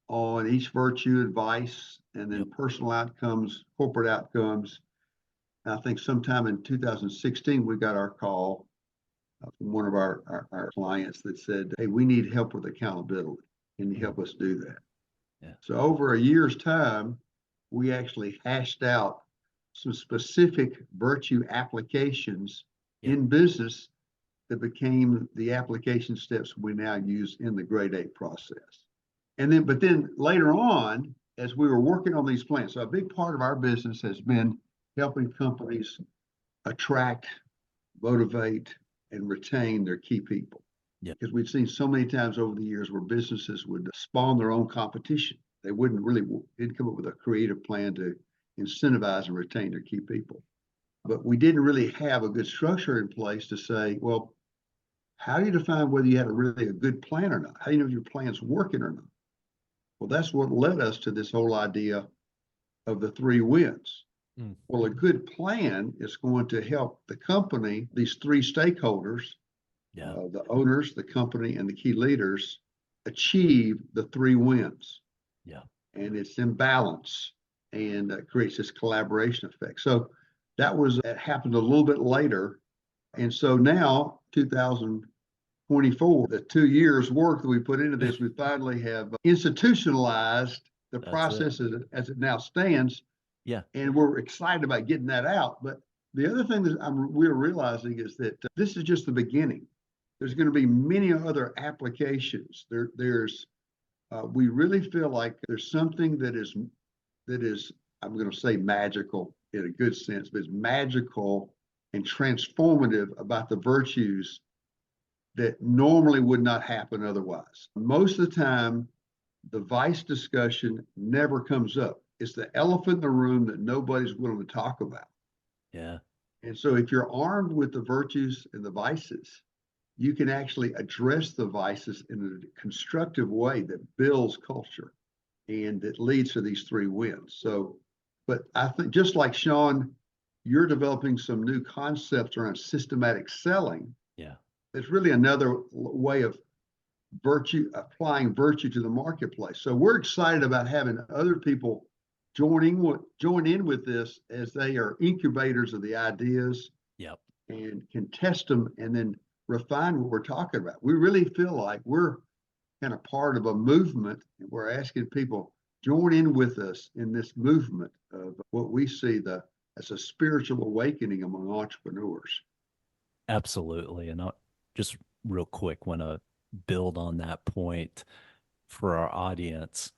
on each virtue, advice, and then personal outcomes, corporate outcomes. And I think sometime in 2016, we got our call from one of our clients that said, hey, we need help with accountability. Can you help us do that? Yeah. So over a year's time, we actually hashed out some specific virtue applications in business that became the application steps we now use in the grade 8 process. But then later on, as we were working on these plans, so a big part of our business has been helping companies attract, motivate, and retain their key people. Yeah. Because we've seen so many times over the years where businesses would spawn their own competition. They didn't come up with a creative plan to incentivize and retain their key people. But we didn't really have a good structure in place to say, well, how do you define whether you had a good plan or not? How do you know if your plan's working or not? Well, that's what led us to this whole idea of the 3 wins. Well, a good plan is going to help the company, these three stakeholders, the owners, the company, and the key leaders, achieve the three wins. Yeah. And it's in balance and creates this collaboration effect. So it happened a little bit later. And so now, 2024, the 2 years work that we put into this, we finally have institutionalized the process as it now stands. Yeah. And we're excited about getting that out. But the other thing that we're realizing is that this is just the beginning. There's going to be many other applications. We really feel like there's something that is, I'm going to say magical in a good sense, but it's magical and transformative about the virtues that normally would not happen otherwise. Most of the time, the vice discussion never comes up. It's the elephant in the room that nobody's willing to talk about. Yeah. And so if you're armed with the virtues and the vices, you can actually address the vices in a constructive way that builds culture and that leads to these three wins. So, but I think just like Sean, you're developing some new concepts around systematic selling. Yeah. It's really another way of applying virtue to the marketplace. So we're excited about having other people join in with this as they are incubators of the ideas. Yep. And can test them and then refine what we're talking about. We really feel like we're kind of part of a movement, and we're asking people join in with us in this movement of what we see as a spiritual awakening among entrepreneurs. Absolutely. And I'll just real quick want to build on that point for our audience.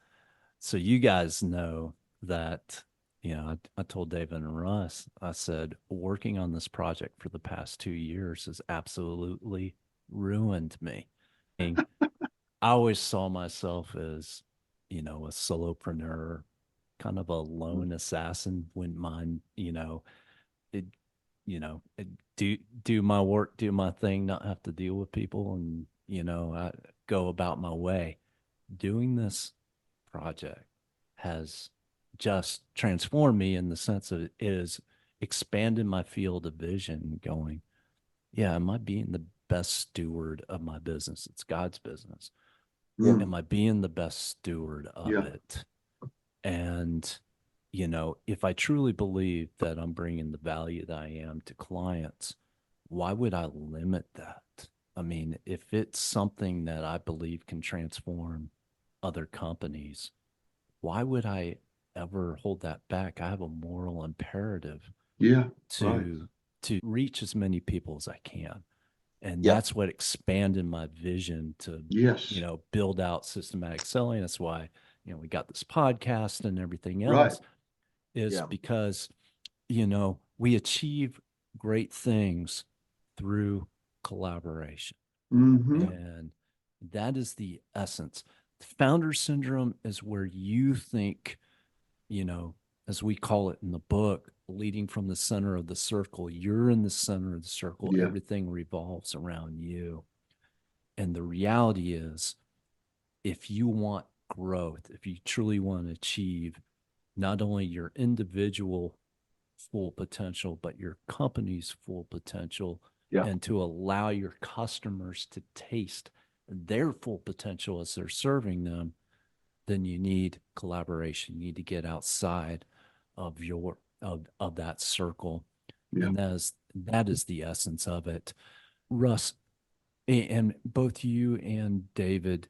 So you guys know that, I told David and Russ, I said, working on this project for the past 2 years has absolutely ruined me. And I always saw myself as, a solopreneur, kind of a lone assassin, wouldn't mind, do my work, do my thing, not have to deal with people, and, I go about my way. Doing this project has just transformed me in the sense of it is expanded my field of vision, going, yeah, am I being the best steward of my business? It's God's business. Yeah. Am I being the best steward of it? And, if I truly believe that I'm bringing the value that I am to clients, why would I limit that? I mean, if it's something that I believe can transform other companies, why would I ever hold that back? I have a moral imperative to reach as many people as I can. And that's what expanded my vision to, build out systematic selling. That's why, we got this podcast and everything else because, we achieve great things through collaboration. Mm-hmm. And that is the essence. Founder syndrome is where you think, as we call it in the book, leading from the center of the circle. You're in the center of the circle. Yeah. Everything revolves around you. And the reality is, if you want growth, if you truly want to achieve not only your individual full potential, but your company's full potential, and to allow your customers to taste their full potential as they're serving them, then you need collaboration. You need to get outside of of that circle. And that is the essence of it. Russ, and both you and David,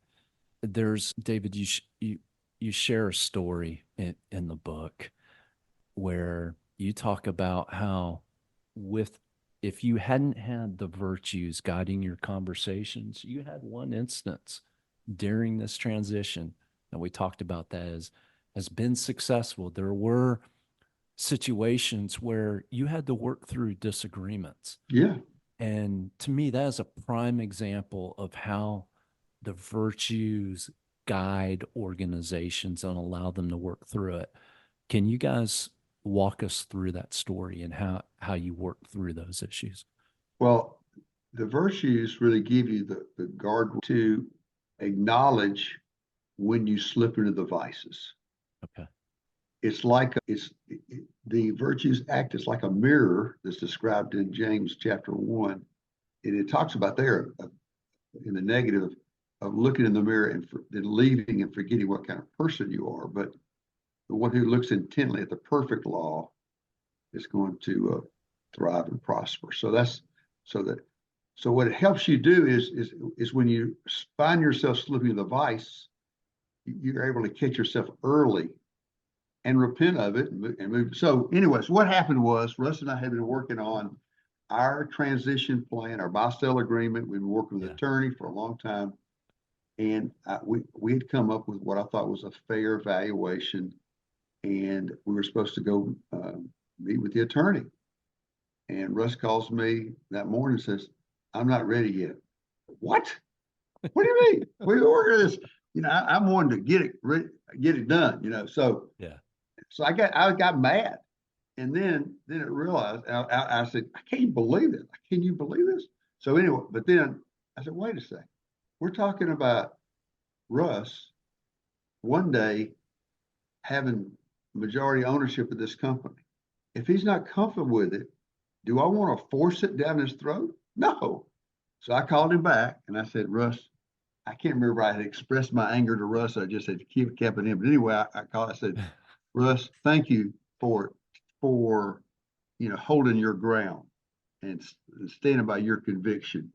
David, you share a story in the book where you talk about how if you hadn't had the virtues guiding your conversations, you had one instance during this transition, and we talked about that has been successful. There were situations where you had to work through disagreements. Yeah. And to me, that is a prime example of how the virtues guide organizations and allow them to work through it. Can you guys walk us through that story and how you work through those issues? Well, the virtues really give you the guard to acknowledge when you slip into the vices. Okay. it's like the virtues act as like a mirror that's described in James chapter 1. And it talks about there in the negative of looking in the mirror and then leaving and forgetting what kind of person you are. But the one who looks intently at the perfect law is going to thrive and prosper. So what it helps you do is when you find yourself slipping in the vice, you're able to catch yourself early and repent of it and move. So anyways, what happened was Russ and I had been working on our transition plan, our buy-sell agreement. We've been working with an attorney for a long time. And we had come up with what I thought was a fair valuation. And we were supposed to go meet with the attorney. And Russ calls me that morning and says, I'm not ready yet. What? What do you mean? We ordered this. I'm wanting to get it done, So yeah. So I got mad. And then it realized, I said, I can't believe it. Can you believe this? So anyway, but then I said, wait a second. We're talking about Russ one day having majority ownership of this company. If he's not comfortable with it, do I want to force it down his throat? No. So I called him back and I said, Russ, I can't remember I had expressed my anger to Russ. I just had to keep capping him. But anyway, I called. I said, Russ, thank you for holding your ground and standing by your conviction.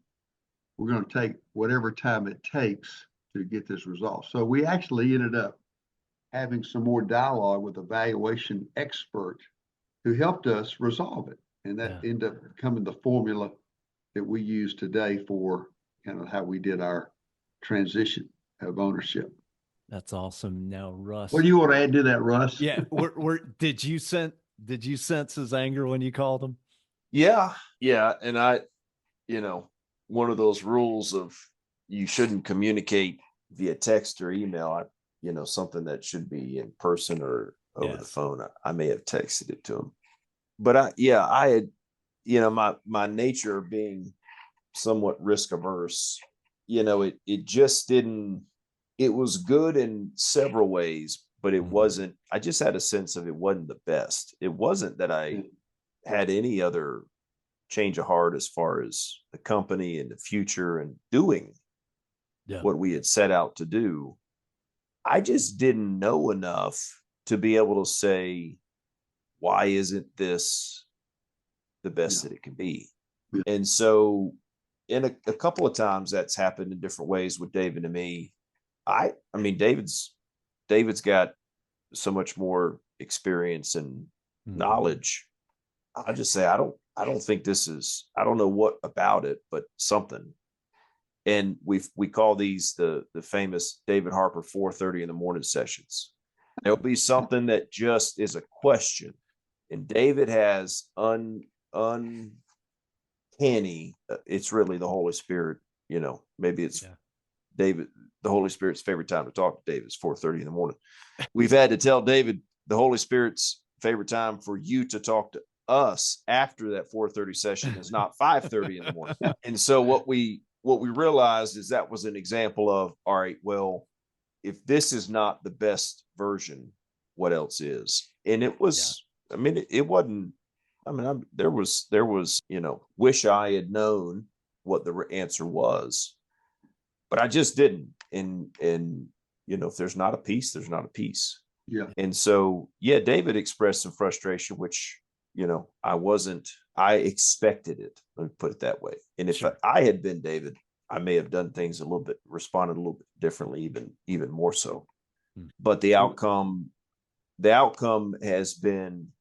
We're going to take whatever time it takes to get this resolved. So we actually ended up having some more dialogue with a valuation expert who helped us resolve it. And that ended up becoming the formula that we use today for kind of how we did our transition of ownership. That's awesome. Now, Russ, what do you want to add to that, Russ? Yeah. Did you sense his anger when you called him? Yeah. And I, one of those rules of you shouldn't communicate via text or email, something that should be in person or over the phone. I may have texted it to him, but I had, my nature being somewhat risk averse, it just didn't, it was good in several ways, but it wasn't, I just had a sense of it wasn't the best. It wasn't that I had any other change of heart as far as the company and the future and doing what we had set out to do. I just didn't know enough to be able to say, why isn't this the best that it can be? And so in a couple of times that's happened in different ways with David and me. I mean, David's got so much more experience and knowledge. I just say, I don't think this is, I don't know what about it, but something. And we call these the famous David Harper 4:30 in the morning sessions. There'll be something that just is a question. And David has uncanny, it's really the Holy Spirit, maybe it's David, the Holy Spirit's favorite time to talk to David is 4:30 in the morning. We've had to tell David the Holy Spirit's favorite time for you to talk to us after that 4:30 session is not 5:30 in the morning. And so what we realized is that was an example of, all right, well, if this is not the best version, what else is? And it was, it wasn't, there was, wish I had known what the answer was, but I just didn't. And, if there's not a peace, there's not a peace. Yeah. And so, David expressed some frustration, which, I expected it. Let me put it that way. And if I had been David, I may have done things responded a little bit differently, even more so. But the outcome has been,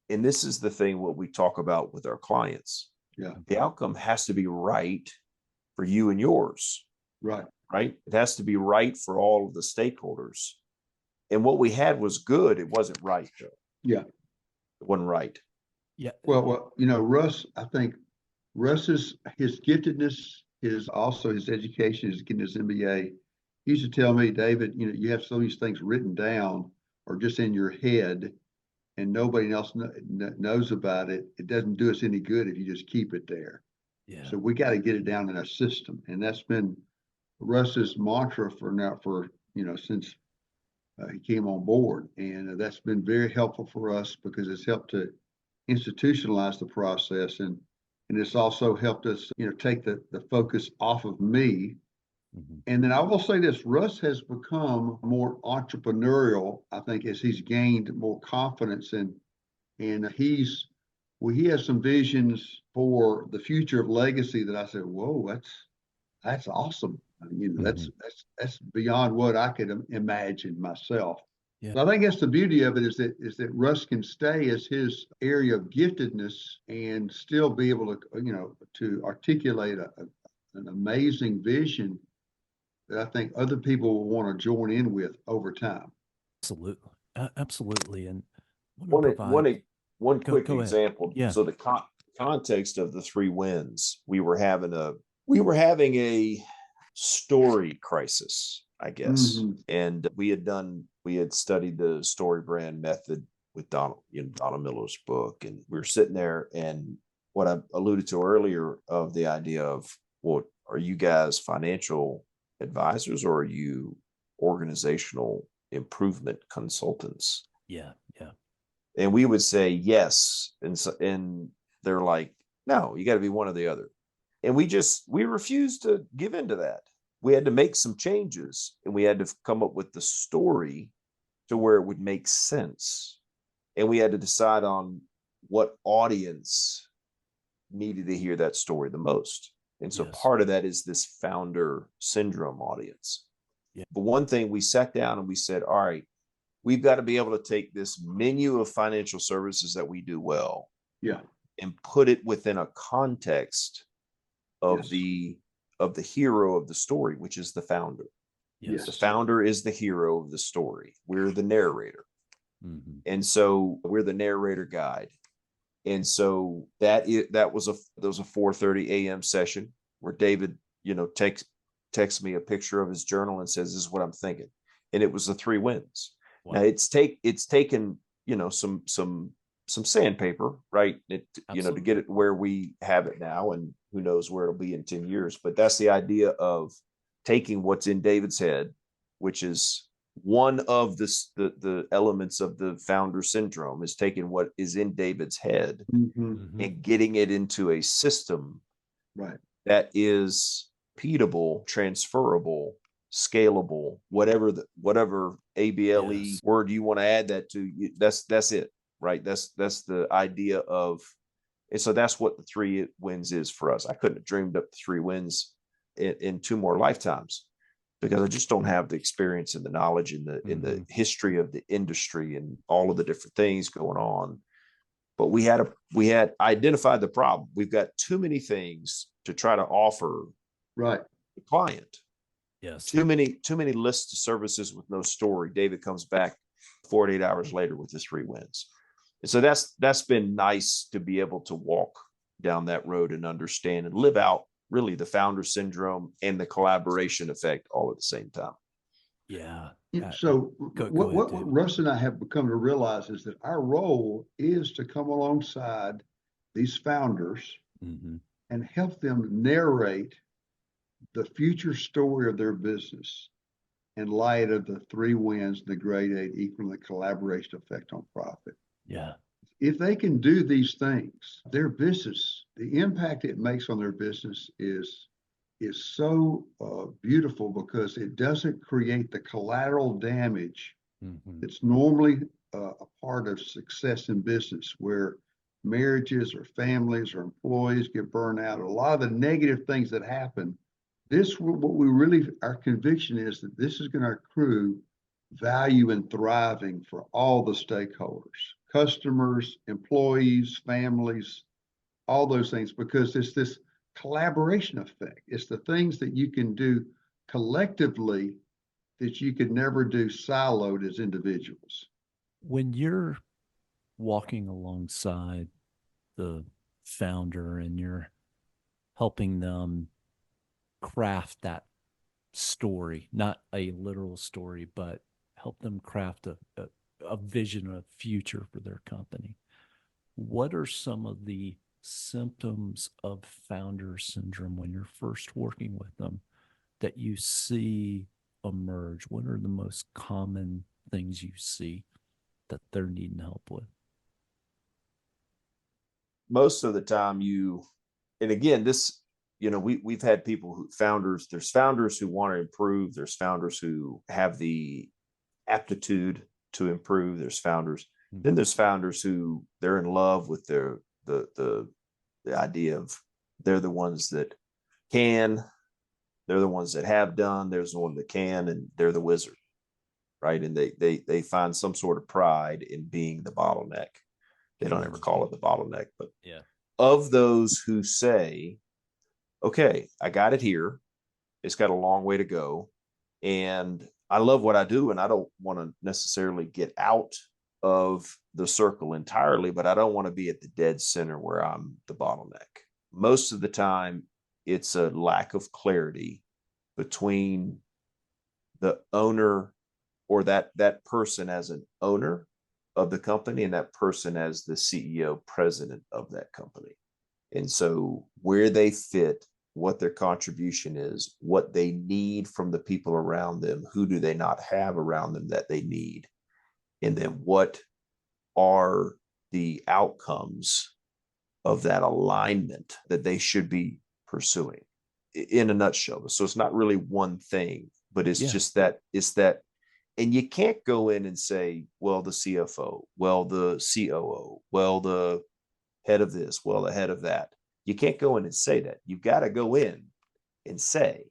and this is the thing, what we talk about with our clients. Yeah. The outcome has to be right for you and yours. Right. Right. It has to be right for all of the stakeholders. And what we had was good. It wasn't right, though. Yeah. It wasn't right. Yeah. Well, Russ, I think Russ's his giftedness, his education, his getting his MBA. He used to tell me, David, you have some of these things written down or just in your head, and nobody else knows about it. It doesn't do us any good if you just keep it there. Yeah. So we got to get it down in our system, and that's been Russ's mantra since he came on board, and that's been very helpful for us because it's helped to institutionalize the process, and it's also helped us, take the focus off of me. And then I will say this: Russ has become more entrepreneurial, I think, as he's gained more confidence, and he has some visions for the future of legacy that I said, whoa, that's awesome. That's beyond what I could imagine myself. Yeah. So I think that's the beauty of it is that Russ can stay as his area of giftedness and still be able to, to articulate an amazing vision that I think other people will want to join in with over time. Absolutely. Absolutely. And one quick example. Yeah. So the context of the 3 wins, we were having a story crisis, I guess. Mm-hmm. And we had studied the story brand method with Donna Miller's book. And we were sitting there, and what I alluded to earlier of the idea of, well, are you guys financial advisors or are you organizational improvement consultants? Yeah. And we would say yes, and they're like, no, you got to be one or the other. And we refused to give into that. We had to make some changes, and we had to come up with the story to where it would make sense. And we had to decide on what audience needed to hear that story the most. And so part of that is this founder syndrome audience. Yeah. But one thing, we sat down and we said, all right, we've got to be able to take this menu of financial services that we do well, and put it within a context of the hero of the story, which is the founder. Yes. The founder is the hero of the story. We're the narrator. Mm-hmm. And so we're the narrator guide. And so that was a 4:30 a.m. session where David, texts me a picture of his journal and says, "This is what I'm thinking." And it was the 3 wins. Wow. Now it's taken, some sandpaper, right? To get it where we have it now, and who knows where it'll be in 10 years. But that's the idea of taking what's in David's head, which is one of the elements of the founder syndrome, is taking what is in David's head and getting it into a system that is repeatable, transferable, scalable, whatever ABLE word you want to add that to. That's it, right? That's the idea of, and so that's what the 3 wins is for us. I couldn't have dreamed up the 3 wins in 2 more lifetimes, because I just don't have the experience and the knowledge in the history of the industry and all of the different things going on. But we had identified the problem. We've got too many things to try to offer the client. Yes. Too many lists of services with no story. David comes back 48 hours later with the 3 wins. And so that's been nice to be able to walk down that road and understand and live out really the founder syndrome and the collaboration effect all at the same time. Yeah. So what Russ and I have become to realize is that our role is to come alongside these founders and help them narrate the future story of their business in light of the 3 wins, the grade 8 equaling the collaboration effect on profit. Yeah. If they can do these things, their business, the impact it makes on their business is so beautiful, because it doesn't create the collateral damage that's normally a part of success in business, where marriages or families or employees get burned out. A lot of the negative things that happen, our conviction is that this is going to accrue value and thriving for all the stakeholders, customers, employees, families, all those things, because it's this collaboration effect. It's the things that you can do collectively that you could never do siloed as individuals. When you're walking alongside the founder and you're helping them craft that story, not a literal story, but help them craft a vision, a future for their company, what are some of the symptoms of founder syndrome when you're first working with them that you see emerge? What are the most common things you see that they're needing help with? Most of the time and again, this, we've had there's founders who want to improve. There's founders who have the aptitude to improve. Then there's founders who they're in love with the idea of they're the ones that they're the ones that have done, there's the one that can, and they're the wizard, right? And they find some sort of pride in being the bottleneck. They don't ever call it the bottleneck, but yeah. Of those who say, okay, I got it here, it's got a long way to go, and I love what I do, and I don't want to necessarily get out of the circle entirely, but I don't want to be at the dead center where I'm the bottleneck. Most of the time, it's a lack of clarity between the owner or that person as an owner of the company and that person as the CEO, president of that company. And so where they fit, what their contribution is, what they need from the people around them, who do they not have around them that they need, and then what are the outcomes of that alignment that they should be pursuing, in a nutshell. So it's not really one thing, but it's just that and you can't go in and say, well, the CFO, well, the COO, well, the head of this, well, the head of that. You can't go in and say that. You've got to go in and say,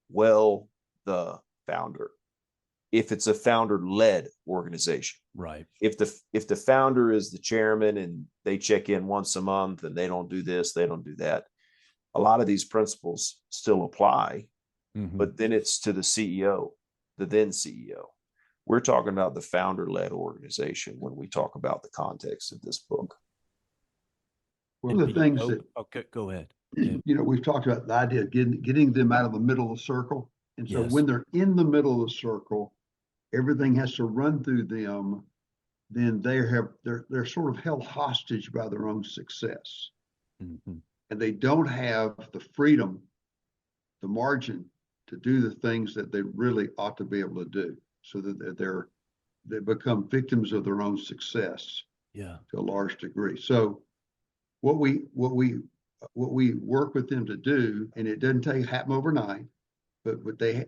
well, the founder, if it's a founder-led organization. Right. If the founder is the chairman and they check in once a month and they don't do this, they don't do that, a lot of these principles still apply, but then it's to the CEO, the then CEO. We're talking about the founder-led organization when we talk about the context of this book. One of the things that, okay, go ahead. We've talked about the idea of getting them out of the middle of the circle. And so when they're in the middle of the circle, everything has to run through them. Then they're sort of held hostage by their own success. And they don't have the freedom, the margin to do the things that they really ought to be able to do, so that they become victims of their own success to a large degree. So what we work with them to do, and it doesn't happen overnight, but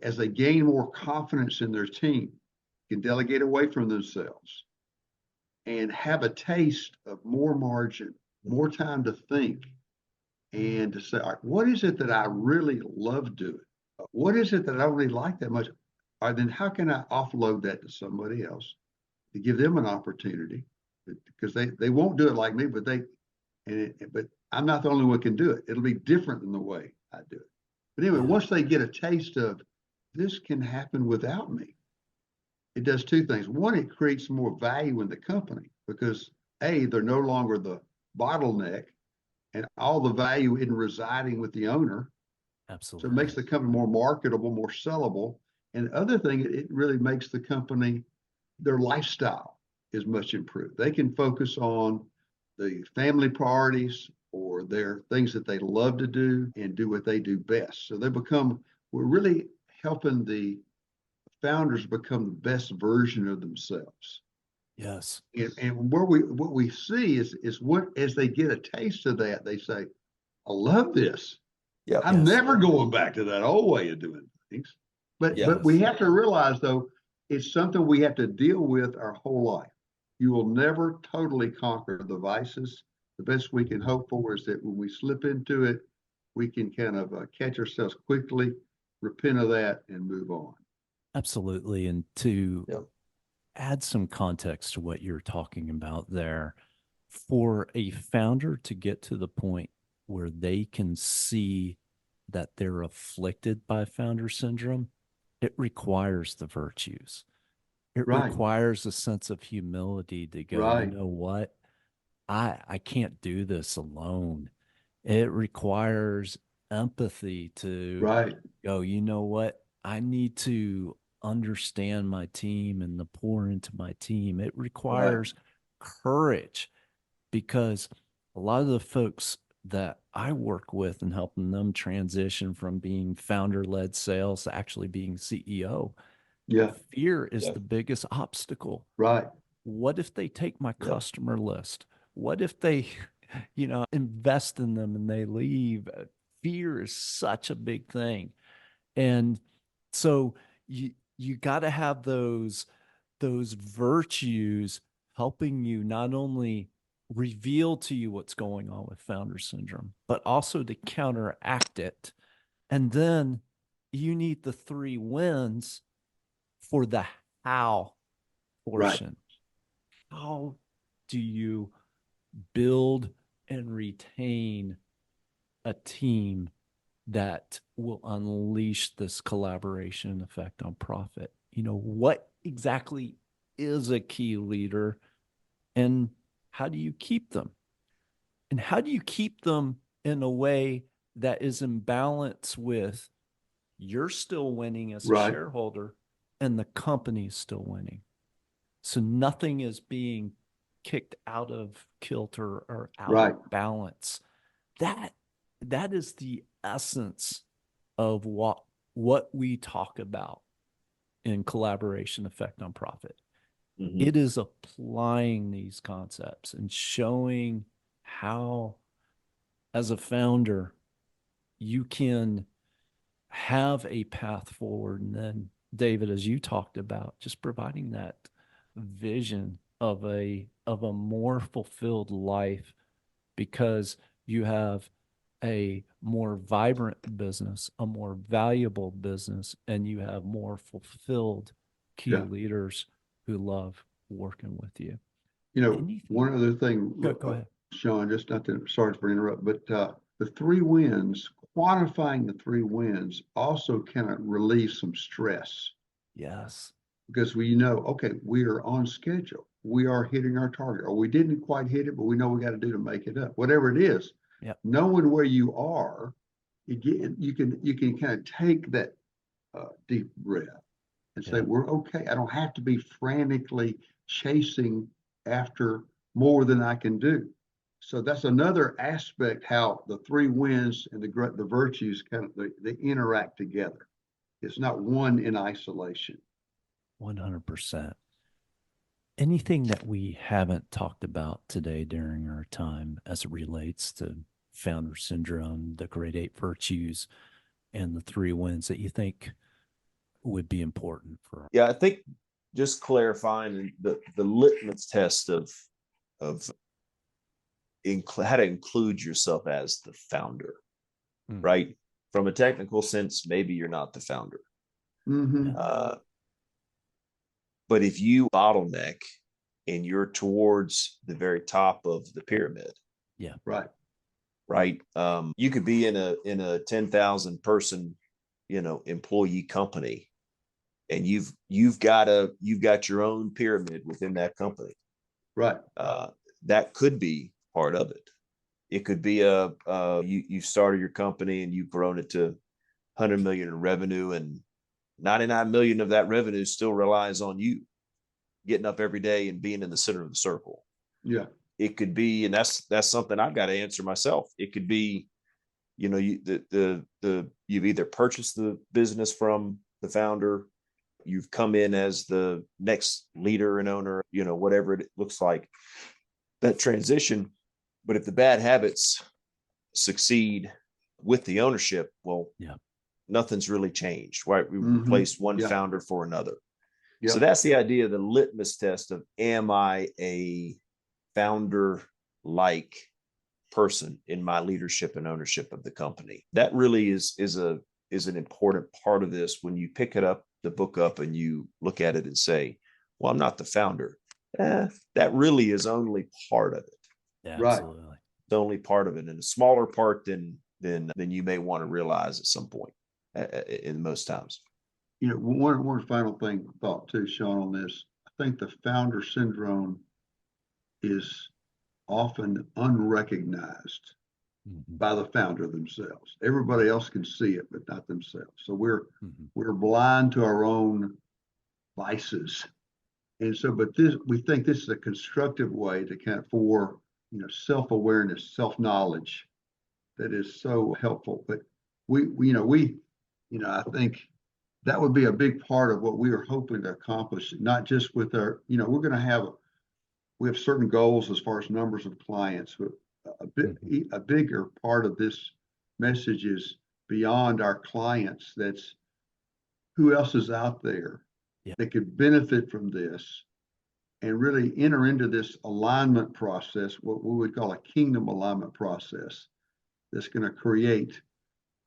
as they gain more confidence in their team, can delegate away from themselves and have a taste of more margin, more time to think, and to say, all right, what is it that I really love doing? What is it that I really like that much? All right, then how can I offload that to somebody else to give them an opportunity? Because they won't do it like me, but I'm not the only one who can do it. It'll be different than the way I do it. But anyway, once they get a taste of this can happen without me, it does two things. One, it creates more value in the company because they're no longer the bottleneck, and all the value in residing with the owner. Absolutely. So it makes the company more marketable, more sellable. And the other thing, it really makes the company, their lifestyle is much improved. They can focus on the family priorities or their things that they love to do and do what they do best. So we're really helping the founders become the best version of themselves. Yes. And what we see is as they get a taste of that, they say, I love this. Yeah, I'm never going back to that old way of doing things. But we have to realize, though, it's something we have to deal with our whole life. You will never totally conquer the vices. The best we can hope for is that when we slip into it, we can kind of catch ourselves quickly, repent of that, and move on. Absolutely. And to add some context to what you're talking about there, for a founder to get to the point where they can see that they're afflicted by founder syndrome, it requires the virtues. It requires a sense of humility to go, you know what? I can't do this alone. It requires empathy to go, you know what? I need to understand my team and to pour into my team. It requires courage, because a lot of the folks that I work with and helping them transition from being founder-led sales to actually being CEO, Yeah. Fear is the biggest obstacle. Right. What if they take my customer list? What if they, invest in them and they leave? Fear is such a big thing. And so you got to have those virtues helping you not only reveal to you what's going on with founder syndrome, but also to counteract it. And then you need the 3 wins for the how portion. Right. How do you build and retain a team that will unleash this collaboration effect on profit? What exactly is a key leader, and how do you keep them? And how do you keep them in a way that is in balance with you're still winning as a shareholder and the company is still winning? So nothing is being kicked out of kilter or out of balance. That is the essence of what we talk about in collaboration effect on profit. Mm-hmm. It is applying these concepts and showing how, as a founder, you can have a path forward. And then, David, as you talked about, just providing that vision of a more fulfilled life, because you have a more vibrant business, a more valuable business, and you have more fulfilled key leaders who love working with you. One other thing, go ahead, Sean, just sorry to interrupt, but the 3 wins, quantifying the 3 wins also kind of relieves some stress. Yes. Because we know, okay, we are on schedule. We are hitting our target, or we didn't quite hit it, but we know we got to do to make it up. Whatever it is, knowing where you are, again, you can kind of take that deep breath and say, we're okay. I don't have to be frantically chasing after more than I can do. So that's another aspect, how the 3 wins and the virtues kind of they interact together. It's not one in isolation. 100%. Anything that we haven't talked about today during our time as it relates to founder syndrome, the great 8 virtues, and the 3 wins that you think would be important for? Yeah, I think just clarifying the litmus test of how to include yourself as the founder, right? From a technical sense, maybe you're not the founder. Mm-hmm. But if you bottleneck and you're towards the very top of the pyramid, right, you could be in a 10,000 person, employee company, and you've got your own pyramid within that company, right? That could be part of it. It could be you started your company and you've grown it to 100 million in revenue, and 99 million of that revenue still relies on you getting up every day and being in the center of the circle. Yeah. It could be, and that's something I've got to answer myself. It could be, you've either purchased the business from the founder, you've come in as the next leader and owner, whatever it looks like, that transition. But if the bad habits succeed with the ownership, nothing's really changed, right? We replaced one founder for another. So that's the idea of the litmus test of, am I a founder-like person in my leadership and ownership of the company? That really is an important part of this. When you pick the book up and you look at it and say, well, I'm not the founder. That really is only part of it. Yeah, absolutely. It's only part of it, and a smaller part than you may want to realize at some point, in most times. One final thought too, Sean, on this. I think the founder syndrome is often unrecognized by the founder themselves. Everybody else can see it, but not themselves. So we're blind to our own vices. And so, but we think this is a constructive way to kind of for self-awareness, self-knowledge that is so helpful. But I think that would be a big part of what we are hoping to accomplish, not just with our, you know, we have certain goals as far as numbers of clients. But a bigger part of this message is beyond our clients. That's who else is out there that could benefit from this and really enter into this alignment process, what we would call a kingdom alignment process, that's going to create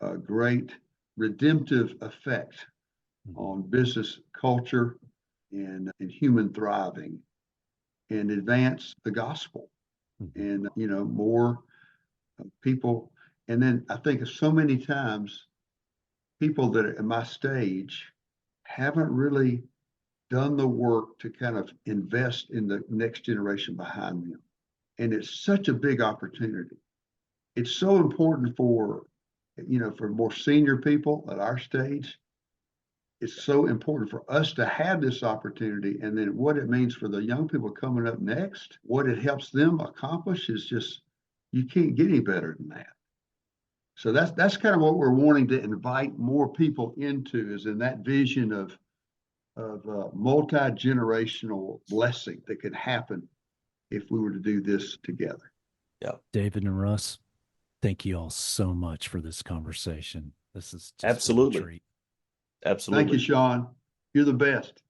a great redemptive effect on business culture and human thriving, and advance the gospel and, you know, more people. And then I think so many times people that are at my stage haven't really done the work to kind of invest in the next generation behind them. And it's such a big opportunity. It's so important for, you know, for more senior people at our stage. It's so important for us to have this opportunity. And then what it means for the young people coming up next, what it helps them accomplish is just, you can't get any better than that. So that's kind of what we're wanting to invite more people into, is in that vision of multi-generational blessing that could happen if we were to do this together. Yeah. David and Russ, thank you all so much for this conversation. This is just absolutely a treat. Absolutely. Thank you, Sean. You're the best.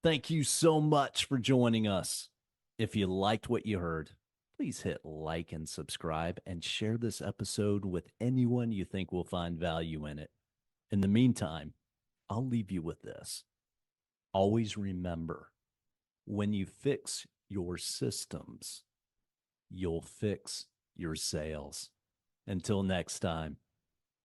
Thank you so much for joining us. If you liked what you heard, please hit like and subscribe and share this episode with anyone you think will find value in it. In the meantime, I'll leave you with this. Always remember, when you fix your systems, you'll fix your sales. Until next time.